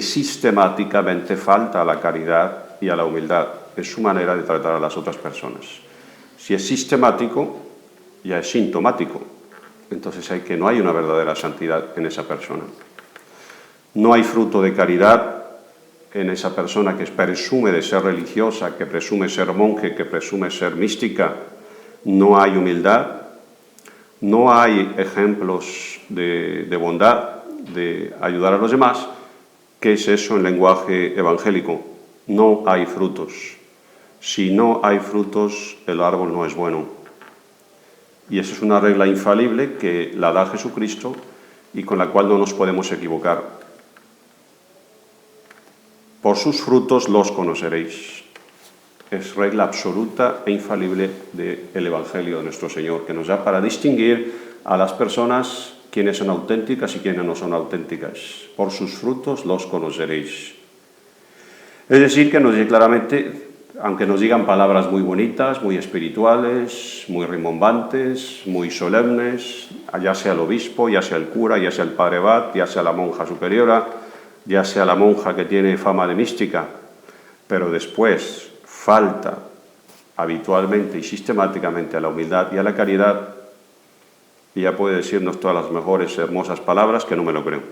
Speaker 1: sistemáticamente falta a la caridad y a la humildad. Es su manera de tratar a las otras personas. Si es sistemático, ya es sintomático. Entonces no hay una verdadera santidad en esa persona. No hay fruto de caridad en esa persona que presume de ser religiosa, que presume ser monje, que presume ser mística. No hay humildad, no hay ejemplos de bondad, de ayudar a los demás. ¿Qué es eso en lenguaje evangélico? No hay frutos. Si no hay frutos, el árbol no es bueno. Y esa es una regla infalible que la da Jesucristo y con la cual no nos podemos equivocar. Por sus frutos los conoceréis. Es regla absoluta e infalible del Evangelio de nuestro Señor, que nos da para distinguir a las personas quiénes son auténticas y quiénes no son auténticas. Por sus frutos los conoceréis. Es decir, que nos dice claramente, aunque nos digan palabras muy bonitas, muy espirituales, muy rimbombantes, muy solemnes, ya sea el obispo, ya sea el cura, ya sea el padre abad, ya sea la monja superiora, ya sea la monja que tiene fama de mística, pero después falta habitualmente y sistemáticamente a la humildad y a la caridad, y ya puede decirnos todas las mejores, hermosas palabras, que no me lo creo,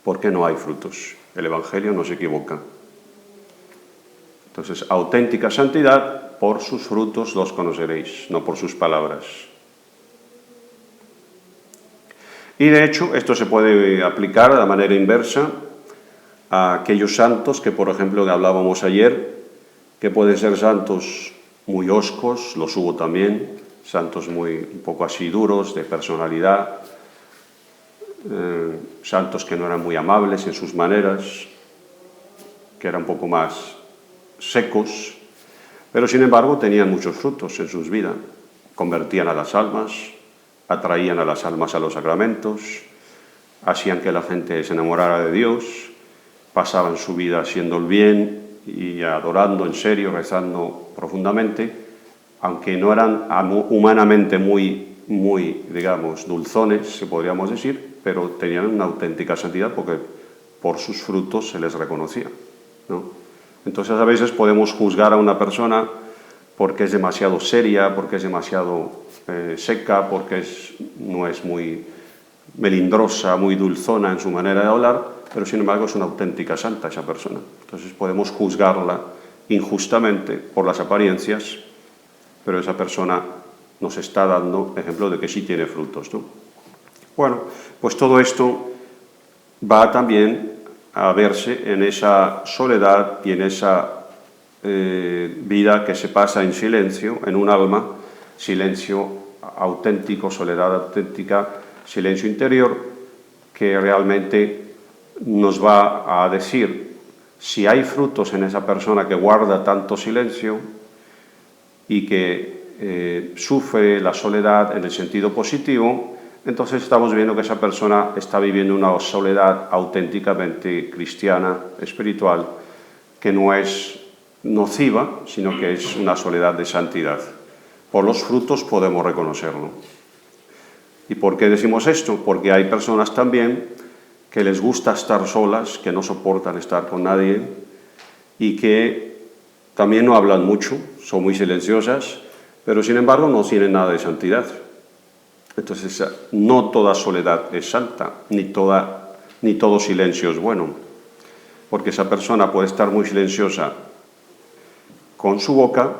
Speaker 1: porque no hay frutos. El Evangelio no se equivoca. Entonces, auténtica santidad, por sus frutos los conoceréis, no por sus palabras. Y de hecho, esto se puede aplicar de la manera inversa a aquellos santos que, por ejemplo, que hablábamos ayer, que pueden ser santos muy hoscos, los hubo también, santos un poco así duros, de personalidad, santos que no eran muy amables en sus maneras, que eran un poco más secos, pero sin embargo tenían muchos frutos en sus vidas. Convertían a las almas, atraían a las almas a los sacramentos, hacían que la gente se enamorara de Dios, pasaban su vida haciendo el bien y adorando en serio, rezando profundamente, aunque no eran humanamente muy, digamos, dulzones, podríamos decir, pero tenían una auténtica santidad porque por sus frutos se les reconocía, ¿no? Entonces a veces podemos juzgar a una persona porque es demasiado seria, porque es demasiado seca, porque no es muy melindrosa, muy dulzona en su manera de hablar, pero sin embargo es una auténtica santa esa persona. Entonces podemos juzgarla injustamente por las apariencias, pero esa persona nos está dando ejemplo de que sí tiene frutos, ¿no? Bueno, pues todo esto va también a verse en esa soledad y en esa vida que se pasa en silencio, en un alma, silencio auténtico, soledad auténtica, silencio interior, que realmente nos va a decir si hay frutos en esa persona que guarda tanto silencio y que sufre la soledad en el sentido positivo. Entonces estamos viendo que esa persona está viviendo una soledad auténticamente cristiana, espiritual, que no es nociva, sino que es una soledad de santidad. Por los frutos podemos reconocerlo. ¿Y por qué decimos esto? Porque hay personas también que les gusta estar solas, que no soportan estar con nadie y que también no hablan mucho, son muy silenciosas, pero sin embargo no tienen nada de santidad. Entonces, no toda soledad es santa, ni todo silencio es bueno, porque esa persona puede estar muy silenciosa con su boca,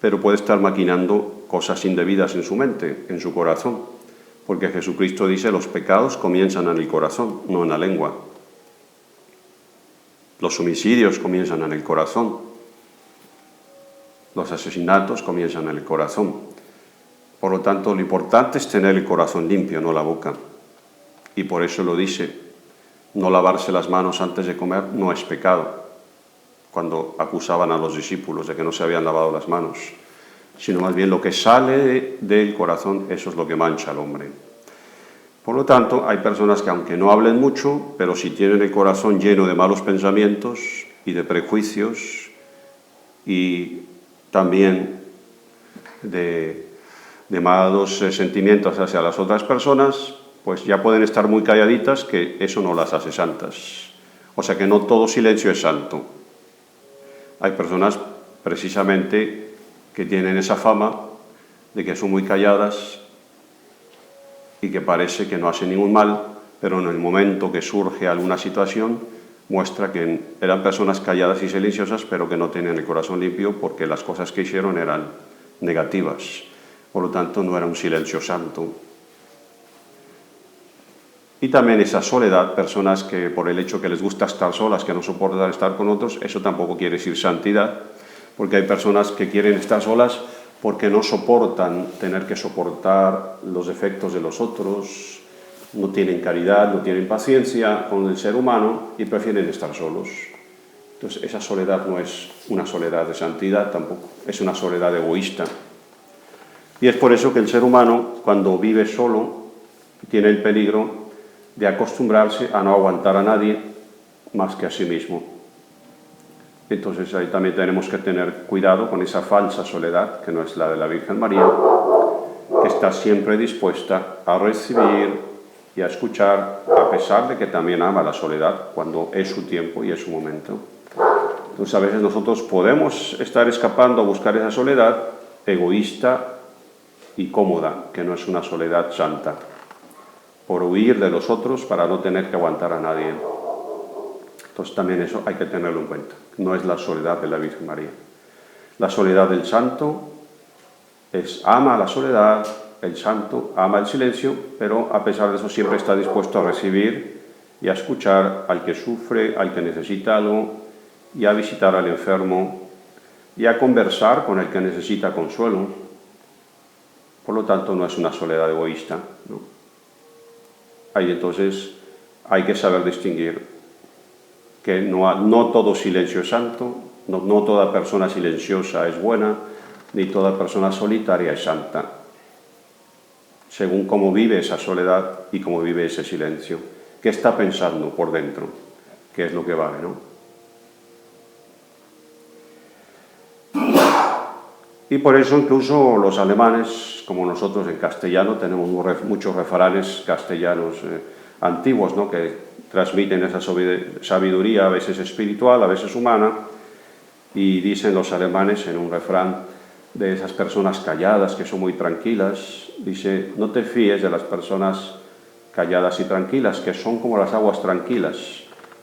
Speaker 1: pero puede estar maquinando cosas indebidas en su mente, en su corazón, porque Jesucristo dice, los pecados comienzan en el corazón, no en la lengua. Los homicidios comienzan en el corazón, los asesinatos comienzan en el corazón. Por lo tanto, lo importante es tener el corazón limpio, no la boca. Y por eso lo dice, no lavarse las manos antes de comer no es pecado, cuando acusaban a los discípulos de que no se habían lavado las manos, sino más bien lo que sale del corazón, eso es lo que mancha al hombre. Por lo tanto, hay personas que aunque no hablen mucho, pero si tienen el corazón lleno de malos pensamientos y de prejuicios y también de malos sentimientos hacia las otras personas, pues ya pueden estar muy calladitas, que eso no las hace santas. O sea que no todo silencio es santo. Hay personas precisamente que tienen esa fama de que son muy calladas y que parece que no hacen ningún mal, pero en el momento que surge alguna situación muestra que eran personas calladas y silenciosas, pero que no tenían el corazón limpio porque las cosas que hicieron eran negativas. Por lo tanto, no era un silencio santo. Y también esa soledad, personas que por el hecho que les gusta estar solas, que no soportan estar con otros, eso tampoco quiere decir santidad, porque hay personas que quieren estar solas porque no soportan tener que soportar los defectos de los otros, no tienen caridad, no tienen paciencia con el ser humano y prefieren estar solos. Entonces, esa soledad no es una soledad de santidad tampoco, es una soledad egoísta. Y es por eso que el ser humano, cuando vive solo, tiene el peligro de acostumbrarse a no aguantar a nadie más que a sí mismo. Entonces ahí también tenemos que tener cuidado con esa falsa soledad, que no es la de la Virgen María, que está siempre dispuesta a recibir y a escuchar, a pesar de que también ama la soledad, cuando es su tiempo y es su momento. Entonces a veces nosotros podemos estar escapando a buscar esa soledad egoísta y cómoda, que no es una soledad santa, por huir de los otros para no tener que aguantar a nadie. Entonces también eso hay que tenerlo en cuenta. No es la soledad de la Virgen María. La soledad del santo ama la soledad, el santo ama el silencio, pero a pesar de eso siempre está dispuesto a recibir y a escuchar al que sufre, al que necesita algo, y a visitar al enfermo, y a conversar con el que necesita consuelo. Por lo tanto, no es una soledad egoísta, ¿no? Ahí entonces hay que saber distinguir que no todo silencio es santo, no toda persona silenciosa es buena, ni toda persona solitaria es santa, según cómo vive esa soledad y cómo vive ese silencio. ¿Qué está pensando por dentro? ¿Qué es lo que vale, no? Y por eso incluso los alemanes, como nosotros en castellano, tenemos muchos refranes castellanos antiguos, ¿no?, que transmiten esa sabiduría, a veces espiritual, a veces humana, y dicen los alemanes en un refrán de esas personas calladas, que son muy tranquilas, dice: no te fíes de las personas calladas y tranquilas, que son como las aguas tranquilas,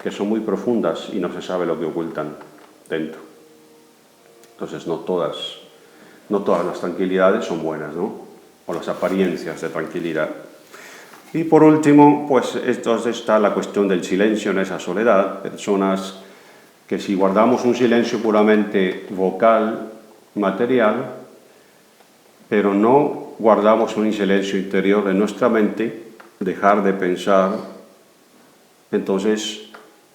Speaker 1: que son muy profundas y no se sabe lo que ocultan dentro. Entonces no todas las tranquilidades son buenas, ¿no? O las apariencias de tranquilidad. Y por último, pues entonces está la cuestión del silencio en esa soledad. Personas que si guardamos un silencio puramente vocal, material, pero no guardamos un silencio interior en nuestra mente, dejar de pensar, entonces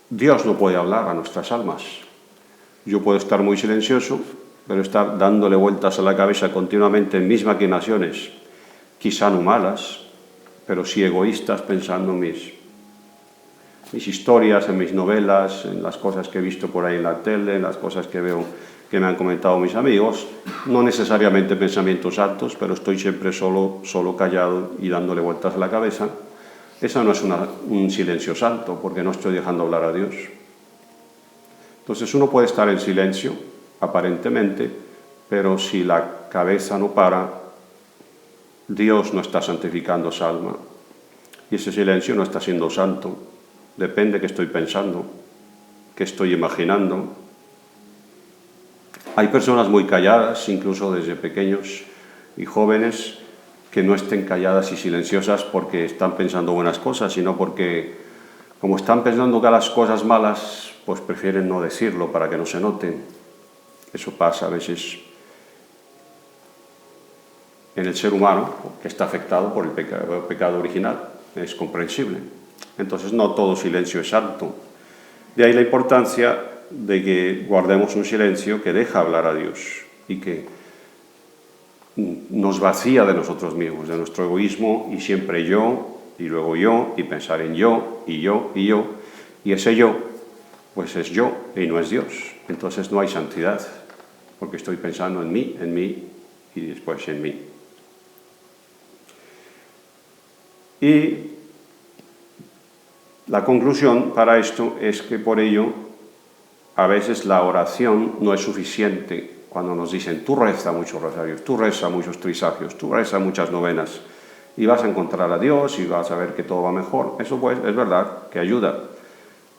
Speaker 1: Dios no puede hablar a nuestras almas. Yo puedo estar muy silencioso, pero estar dándole vueltas a la cabeza continuamente en mis maquinaciones, quizá no malas, pero sí egoístas, pensando en mis historias, en mis novelas, en las cosas que he visto por ahí en la tele, en las cosas que veo que me han comentado mis amigos, no necesariamente pensamientos santos, pero estoy siempre solo callado y dándole vueltas a la cabeza. Esa no es un silencio santo, porque no estoy dejando hablar a Dios. Entonces uno puede estar en silencio, aparentemente, pero si la cabeza no para, Dios no está santificando esa alma. Y ese silencio no está siendo santo. Depende qué estoy pensando, qué estoy imaginando. Hay personas muy calladas, incluso desde pequeños y jóvenes, que no estén calladas y silenciosas porque están pensando buenas cosas, sino porque, como están pensando que las cosas malas, pues prefieren no decirlo para que no se noten. Eso pasa a veces en el ser humano, que está afectado por el pecado original. Es comprensible. Entonces no todo silencio es santo. De ahí la importancia de que guardemos un silencio que deja hablar a Dios y que nos vacía de nosotros mismos, de nuestro egoísmo, y siempre yo, y luego yo, y pensar en yo, y yo, y yo, y ese yo, pues es yo y no es Dios. Entonces no hay santidad, porque estoy pensando en mí, y después en mí. Y la conclusión para esto es que por ello a veces la oración no es suficiente. Cuando nos dicen: tú reza muchos rosarios, tú reza muchos trisagios, tú reza muchas novenas y vas a encontrar a Dios y vas a ver que todo va mejor. Eso pues es verdad que ayuda,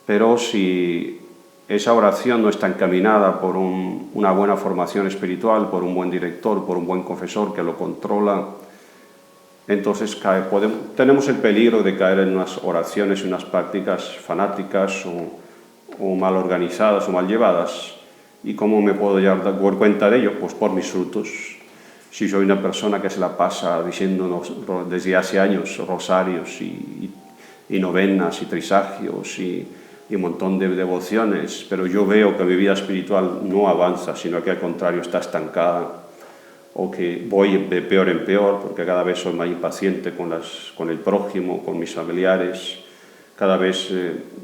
Speaker 1: pero si esa oración no está encaminada por una buena formación espiritual, por un buen director, por un buen confesor que lo controla, entonces tenemos el peligro de caer en unas oraciones y unas prácticas fanáticas o mal organizadas o mal llevadas. ¿Y cómo me puedo dar cuenta de ello? Pues por mis frutos. Si soy una persona que se la pasa diciéndonos desde hace años rosarios y novenas y trisagios y un montón de devociones, pero yo veo que mi vida espiritual no avanza, sino que al contrario está estancada, o que voy de peor en peor, porque cada vez soy más impaciente con el prójimo, con mis familiares, cada vez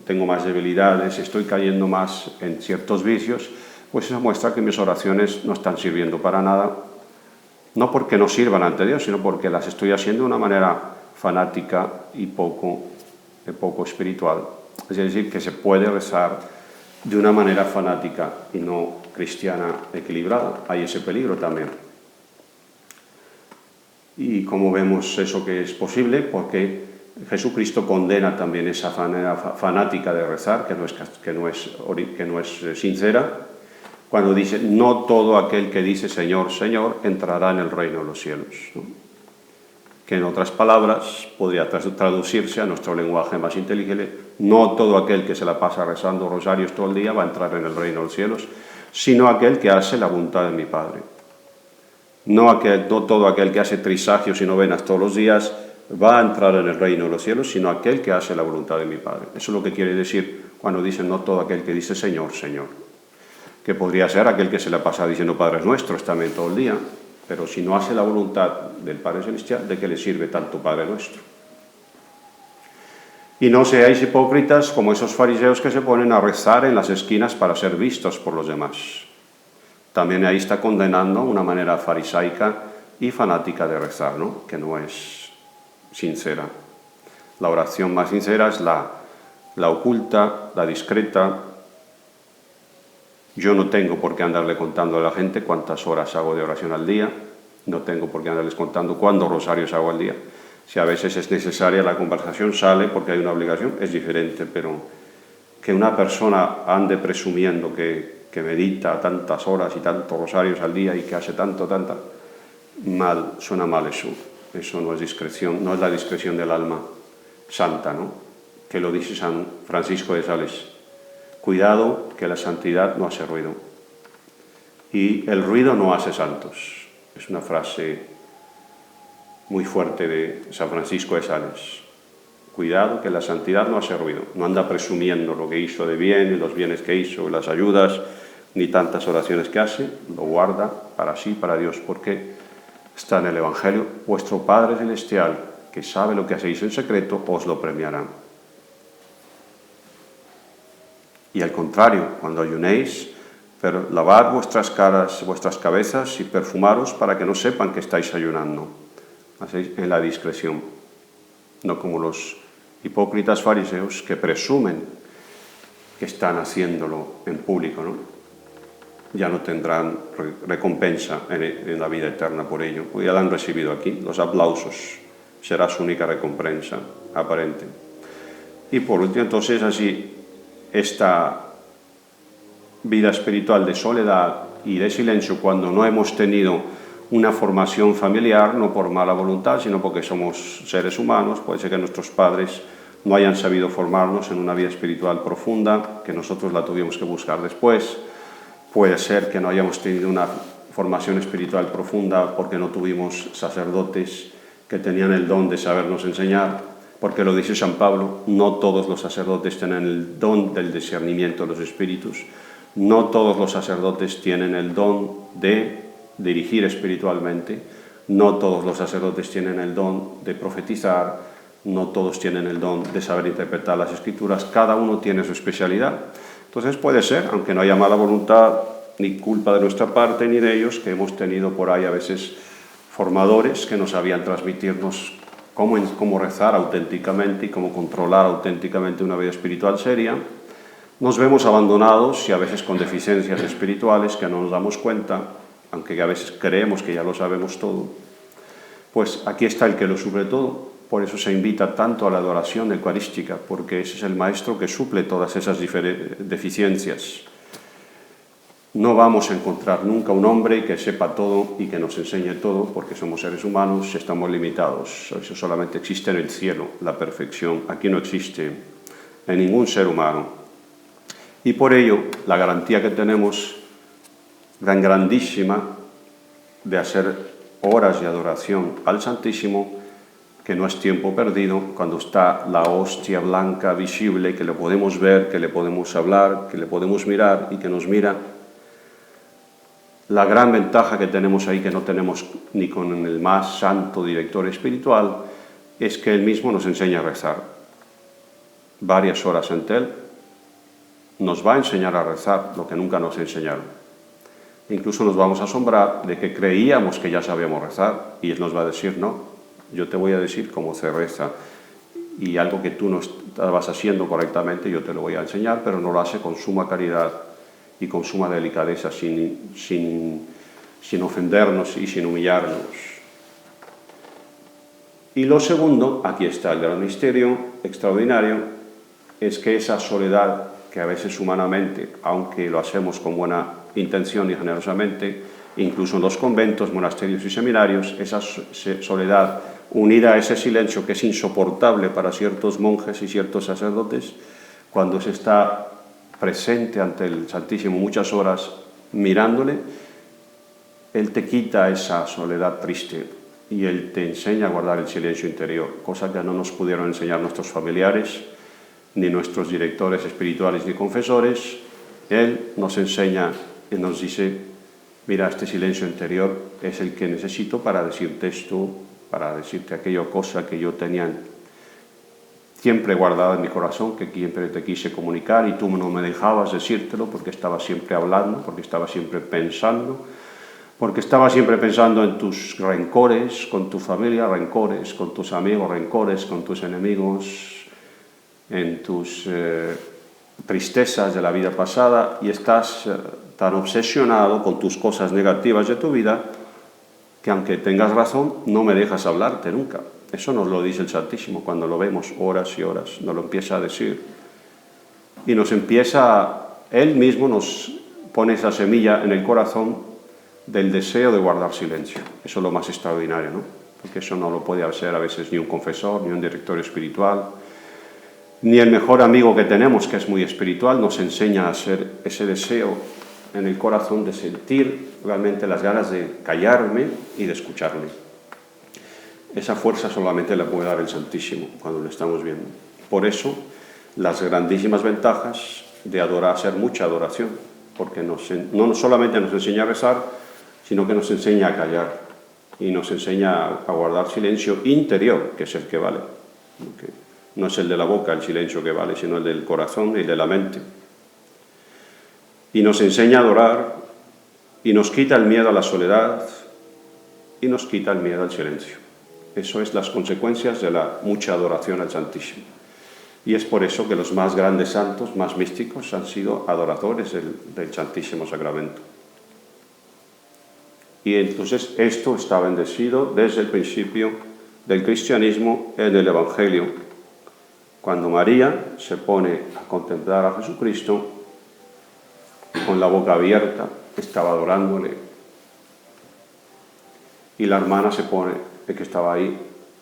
Speaker 1: tengo más debilidades, estoy cayendo más en ciertos vicios, pues eso muestra que mis oraciones no están sirviendo para nada, no porque no sirvan ante Dios, sino porque las estoy haciendo de una manera fanática y poco espiritual. Es decir, que se puede rezar de una manera fanática y no cristiana equilibrada. Hay ese peligro también. Y como vemos eso que es posible, porque Jesucristo condena también esa manera fanática de rezar, que no es sincera, cuando dice, no todo aquel que dice Señor, Señor, entrará en el reino de los cielos, ¿no? Que en otras palabras podría traducirse a nuestro lenguaje más inteligible, no todo aquel que se la pasa rezando rosarios todo el día va a entrar en el reino de los cielos, sino aquel que hace la voluntad de mi Padre. No todo aquel que hace trisagios y novenas todos los días va a entrar en el reino de los cielos, sino aquel que hace la voluntad de mi Padre. Eso es lo que quiere decir cuando dicen no todo aquel que dice Señor, Señor. Que podría ser aquel que se la pasa diciendo Padres Nuestros también todo el día, pero si no hace la voluntad del Padre Celestial, ¿de qué le sirve tanto Padre Nuestro? Y no seáis hipócritas como esos fariseos que se ponen a rezar en las esquinas para ser vistos por los demás. También ahí está condenando una manera farisaica y fanática de rezar, ¿no? Que no es sincera. La oración más sincera es la oculta, la discreta. Yo no tengo por qué andarle contando a la gente cuántas horas hago de oración al día, no tengo por qué andarles contando cuántos rosarios hago al día. Si a veces es necesaria la conversación, sale porque hay una obligación, es diferente, pero que una persona ande presumiendo que medita tantas horas y tantos rosarios al día y que hace mal, suena mal eso. Eso no es discreción, no es la discreción del alma santa, ¿no? Que lo dice San Francisco de Sales. Cuidado, que la santidad no hace ruido. Y el ruido no hace santos. Es una frase muy fuerte de San Francisco de Sales. Cuidado, que la santidad no hace ruido. No anda presumiendo lo que hizo de bien y los bienes que hizo, las ayudas, ni tantas oraciones que hace. Lo guarda para sí, para Dios, porque está en el Evangelio. Vuestro Padre Celestial, que sabe lo que hacéis en secreto, os lo premiará. Y al contrario, cuando ayunéis, lavad vuestras caras, vuestras cabezas y perfumaros para que no sepan que estáis ayunando. Hacéis en la discreción, no como los hipócritas fariseos que presumen que están haciéndolo en público, ¿no? Ya no tendrán recompensa en la vida eterna por ello. Ya la han recibido aquí, los aplausos será su única recompensa aparente. Y por último, entonces, así, esta vida espiritual de soledad y de silencio, cuando no hemos tenido una formación familiar, no por mala voluntad, sino porque somos seres humanos, puede ser que nuestros padres no hayan sabido formarnos en una vida espiritual profunda, que nosotros la tuvimos que buscar después, puede ser que no hayamos tenido una formación espiritual profunda porque no tuvimos sacerdotes que tenían el don de sabernos enseñar, porque lo dice San Pablo, no todos los sacerdotes tienen el don del discernimiento de los espíritus, no todos los sacerdotes tienen el don de dirigir espiritualmente, no todos los sacerdotes tienen el don de profetizar, no todos tienen el don de saber interpretar las Escrituras, cada uno tiene su especialidad. Entonces puede ser, aunque no haya mala voluntad ni culpa de nuestra parte ni de ellos, que hemos tenido por ahí a veces formadores que no sabían transmitirnos cómo rezar auténticamente y cómo controlar auténticamente una vida espiritual seria, nos vemos abandonados y a veces con deficiencias espirituales que no nos damos cuenta, aunque a veces creemos que ya lo sabemos todo. Pues aquí está el que lo suple todo. Por eso se invita tanto a la adoración eucarística, porque ese es el Maestro que suple todas esas deficiencias. No vamos a encontrar nunca un hombre que sepa todo y que nos enseñe todo, porque somos seres humanos, estamos limitados. Eso solamente existe en el cielo, la perfección. Aquí no existe en ningún ser humano. Y por ello, la garantía que tenemos, tan grandísima, de hacer horas de adoración al Santísimo, que no es tiempo perdido, cuando está la hostia blanca visible, que le podemos ver, que le podemos hablar, que le podemos mirar y que nos mira. La gran ventaja que tenemos ahí, que no tenemos ni con el más santo director espiritual, es que él mismo nos enseña a rezar. Varias horas ante él nos va a enseñar a rezar lo que nunca nos enseñaron. Incluso nos vamos a asombrar de que creíamos que ya sabíamos rezar y él nos va a decir, no, yo te voy a decir cómo se reza.
Speaker 2: y algo que tú no estabas haciendo correctamente, yo te lo voy a enseñar, pero no lo hace con suma caridad y con suma delicadeza, sin ofendernos y sin humillarnos. Y lo segundo, aquí está el gran misterio extraordinario, es que esa soledad que a veces humanamente, aunque lo hacemos con buena intención y generosamente, incluso en los conventos, monasterios y seminarios, esa soledad unida a ese silencio que es insoportable para ciertos monjes y ciertos sacerdotes, cuando se está presente ante el Santísimo muchas horas mirándole, Él te quita esa soledad triste y Él te enseña a guardar el silencio interior, cosa que no nos pudieron enseñar nuestros familiares, ni nuestros directores espirituales ni confesores. Él nos enseña y nos dice: mira, este silencio interior es el que necesito para decirte esto, para decirte aquella cosa que yo tenía siempre guardada en mi corazón, que siempre te quise comunicar y tú no me dejabas decírtelo porque estaba siempre hablando, porque estaba siempre pensando, en tus rencores con tu familia, rencores con tus amigos, rencores con tus enemigos, en tus tristezas de la vida pasada, y estás tan obsesionado con tus cosas negativas de tu vida que, aunque tengas razón, no me dejas hablarte nunca. Eso nos lo dice el Santísimo cuando lo vemos horas y horas, nos lo empieza a decir. Y Él mismo nos pone esa semilla en el corazón del deseo de guardar silencio. Eso es lo más extraordinario, ¿no? Porque eso no lo puede hacer a veces ni un confesor, ni un director espiritual, ni el mejor amigo que tenemos, que es muy espiritual, nos enseña a hacer ese deseo en el corazón de sentir realmente las ganas de callarme y de escucharle. Esa fuerza solamente la puede dar el Santísimo cuando lo estamos viendo. Por eso, las grandísimas ventajas de hacer mucha adoración, porque no solamente nos enseña a rezar, sino que nos enseña a callar y nos enseña a guardar silencio interior, que es el que vale. Porque no es el de la boca el silencio que vale, sino el del corazón y de la mente. Y nos enseña a adorar, y nos quita el miedo a la soledad, y nos quita el miedo al silencio. Eso es las consecuencias de la mucha adoración al Santísimo. Y es por eso que los más grandes santos, más místicos, han sido adoradores del Santísimo Sacramento. Y entonces esto está bendecido desde el principio del cristianismo en el Evangelio. Cuando María se pone a contemplar a Jesucristo, con la boca abierta, estaba adorándole. Y la hermana que estaba ahí,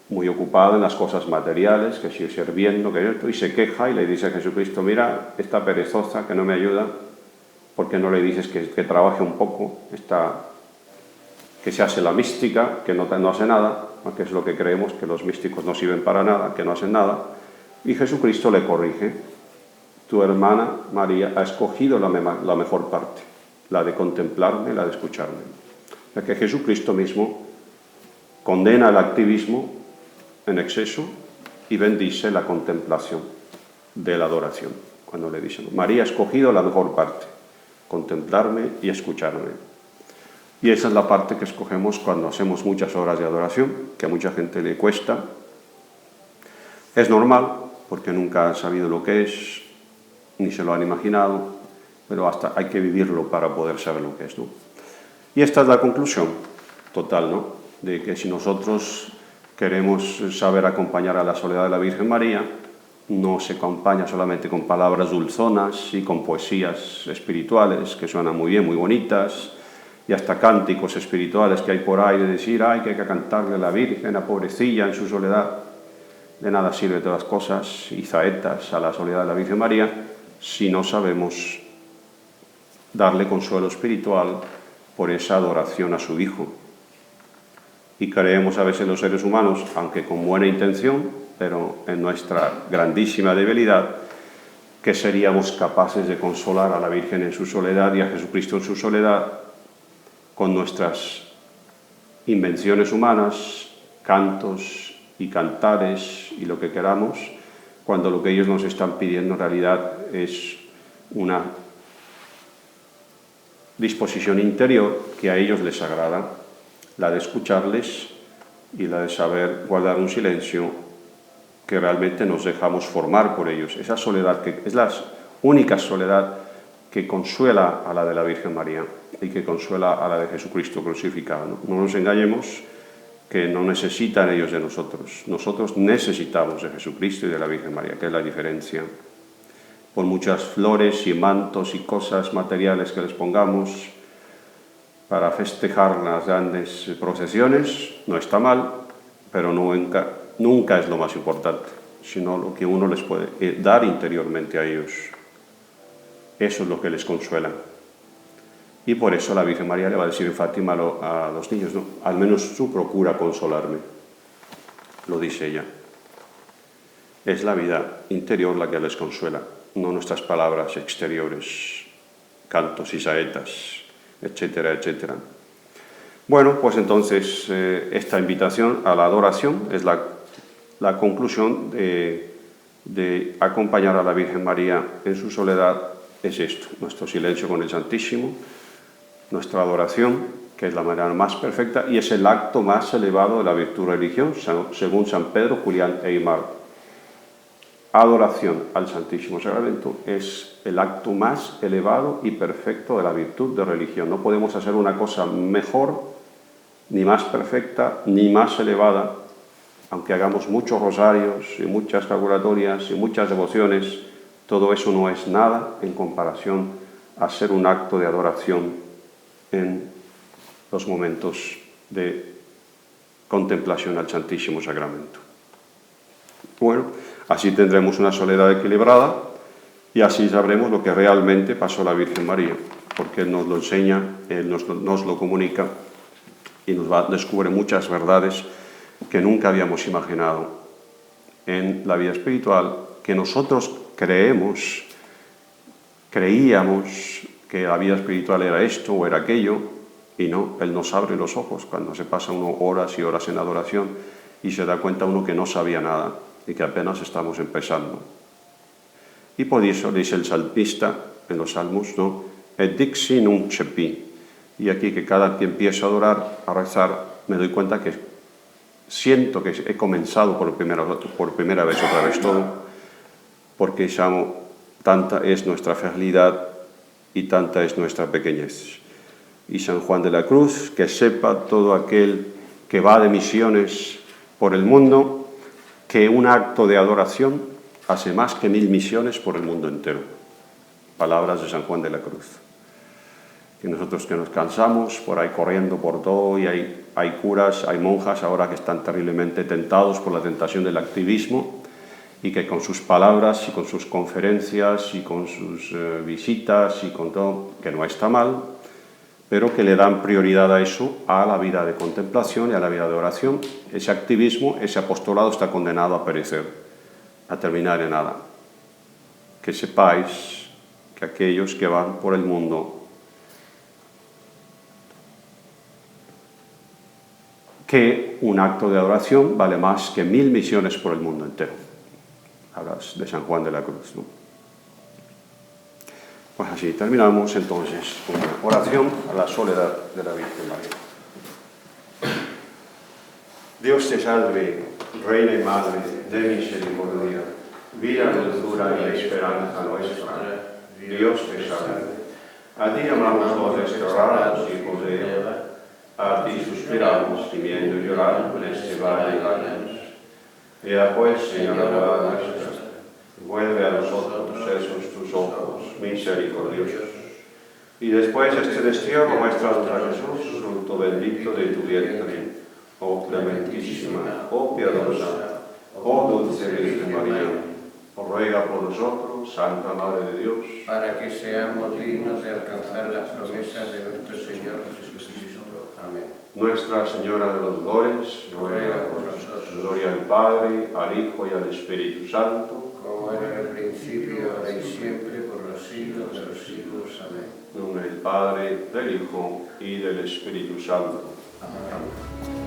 Speaker 2: muy ocupada en las cosas materiales, que sigue sirviendo, y se queja y le dice a Jesucristo: mira, esta perezosa que no me ayuda, ¿por qué no le dices que trabaje un poco? Que se hace la mística, que no hace nada, que es lo que creemos, que los místicos no sirven para nada, que no hacen nada. Y Jesucristo le corrige: tu hermana María ha escogido la mejor parte, la de contemplarme, la de escucharme. Ya que Jesucristo mismo condena el activismo en exceso y bendice la contemplación de la adoración, cuando le dice: María ha escogido la mejor parte, contemplarme y escucharme. Y esa es la parte que escogemos cuando hacemos muchas horas de adoración, que a mucha gente le cuesta. Es normal, porque nunca han sabido lo que es, ni se lo han imaginado, pero hasta hay que vivirlo para poder saber lo que es, ¿no? Y esta es la conclusión total, ¿no? De que si nosotros queremos saber acompañar a la soledad de la Virgen María, no se acompaña solamente con palabras dulzonas y con poesías espirituales que suenan muy bien, muy bonitas, y hasta cánticos espirituales que hay por ahí de decir: ay, que hay que cantarle a la Virgen, a pobrecilla en su soledad. De nada sirve todas las cosas y saetas a la soledad de la Virgen María si no sabemos darle consuelo espiritual por esa adoración a su Hijo. Y creemos a veces los seres humanos, aunque con buena intención, pero en nuestra grandísima debilidad, que seríamos capaces de consolar a la Virgen en su soledad y a Jesucristo en su soledad con nuestras invenciones humanas, cantos y cantares y lo que queramos, cuando lo que ellos nos están pidiendo en realidad es una disposición interior que a ellos les agrada, la de escucharles y la de saber guardar un silencio
Speaker 1: que realmente nos dejamos formar por ellos. Esa soledad que es la única soledad que consuela a la de la Virgen María y que consuela a la de Jesucristo crucificado. No nos engañemos que no necesitan ellos de nosotros. Nosotros necesitamos de Jesucristo y de la Virgen María, que es la diferencia. Por muchas flores y mantos y cosas materiales que les pongamos para festejar las grandes procesiones, no está mal, pero nunca es lo más importante, sino lo que uno les puede dar interiormente a ellos. Eso es lo que les consuela. Y por eso la Virgen María le va a decir en Fátima a los niños, ¿no? Al menos tú procura consolarme, lo dice ella. Es la vida interior la que les consuela, no nuestras palabras exteriores, cantos y saetas, etcétera, etcétera. Bueno, pues entonces esta invitación a la adoración es la conclusión de acompañar a la Virgen María en su soledad. Es esto, nuestro silencio con el Santísimo, nuestra adoración, que es la manera más perfecta y es el acto más elevado de la virtud religiosa, según San Pedro, Julián e Aymar. Adoración al Santísimo Sacramento es el acto más elevado y perfecto de la virtud de religión. No podemos hacer una cosa mejor, ni más perfecta, ni más elevada, aunque hagamos muchos rosarios y muchas calculatorias y muchas devociones. Todo eso no es nada en comparación a hacer un acto de adoración en los momentos de contemplación al Santísimo Sacramento. Bueno, así tendremos una soledad equilibrada y así sabremos lo que realmente pasó a la Virgen María, porque Él nos lo enseña, Él nos lo comunica y descubre muchas verdades que nunca habíamos imaginado en la vida espiritual, que nosotros creíamos que la vida espiritual era esto o era aquello, y no, Él nos abre los ojos cuando se pasa uno horas y horas en adoración y se da cuenta uno que no sabía nada y que apenas estamos empezando. Y por eso dice el salmista en los salmos, ¿no? Et dixi nunc cepi. Y aquí que cada que empiezo a adorar, a rezar, me doy cuenta que siento que he comenzado por primera vez otra vez todo, porque tanta es nuestra fragilidad y tanta es nuestra pequeñez. Y San Juan de la Cruz, que sepa todo aquel que va de misiones por el mundo, que un acto de adoración hace más que 1000 misiones por el mundo entero. Palabras de San Juan de la Cruz. Que nosotros que nos cansamos por ahí corriendo por todo y hay curas, hay monjas ahora que están terriblemente tentados por la tentación del activismo y que con sus palabras y con sus conferencias y con sus visitas y con todo, que no está mal, pero que le dan prioridad a eso, a la vida de contemplación y a la vida de oración. Ese activismo, ese apostolado está condenado a perecer, a terminar en nada. Que sepáis que aquellos que van por el mundo, que un acto de adoración vale más que 1000 misiones por el mundo entero. Hablas de San Juan de la Cruz, ¿no? Pues así terminamos entonces con una oración a la soledad de la Virgen María. Dios te salve, Reina y Madre de misericordia, vida, dulzura y esperanza nuestra. Dios te salve. A ti llamamos los desterrados hijos de Eva, a ti suspiramos, gimiendo y llorando en este valle de lágrimas. Ea pues, Señora nuestra, vuelve a nosotros esos tus ojos misericordiosos. Y después este destierro muestra a Jesús, fruto bendito de tu vientre, oh clementísima, oh piadosa, oh dulce Virgen María, ruega por nosotros, Santa Madre de Dios,
Speaker 3: para que seamos dignos de alcanzar las promesas de nuestro Señor Jesucristo. Amén.
Speaker 1: Nuestra Señora de los Dolores, ruega por nosotros. Gloria al Padre, al Hijo y al Espíritu Santo,
Speaker 3: como era en el principio, ahora y siempre, por los siglos de los siglos. Amén.
Speaker 1: En nombre del Padre, del Hijo y del Espíritu Santo.
Speaker 3: Amén.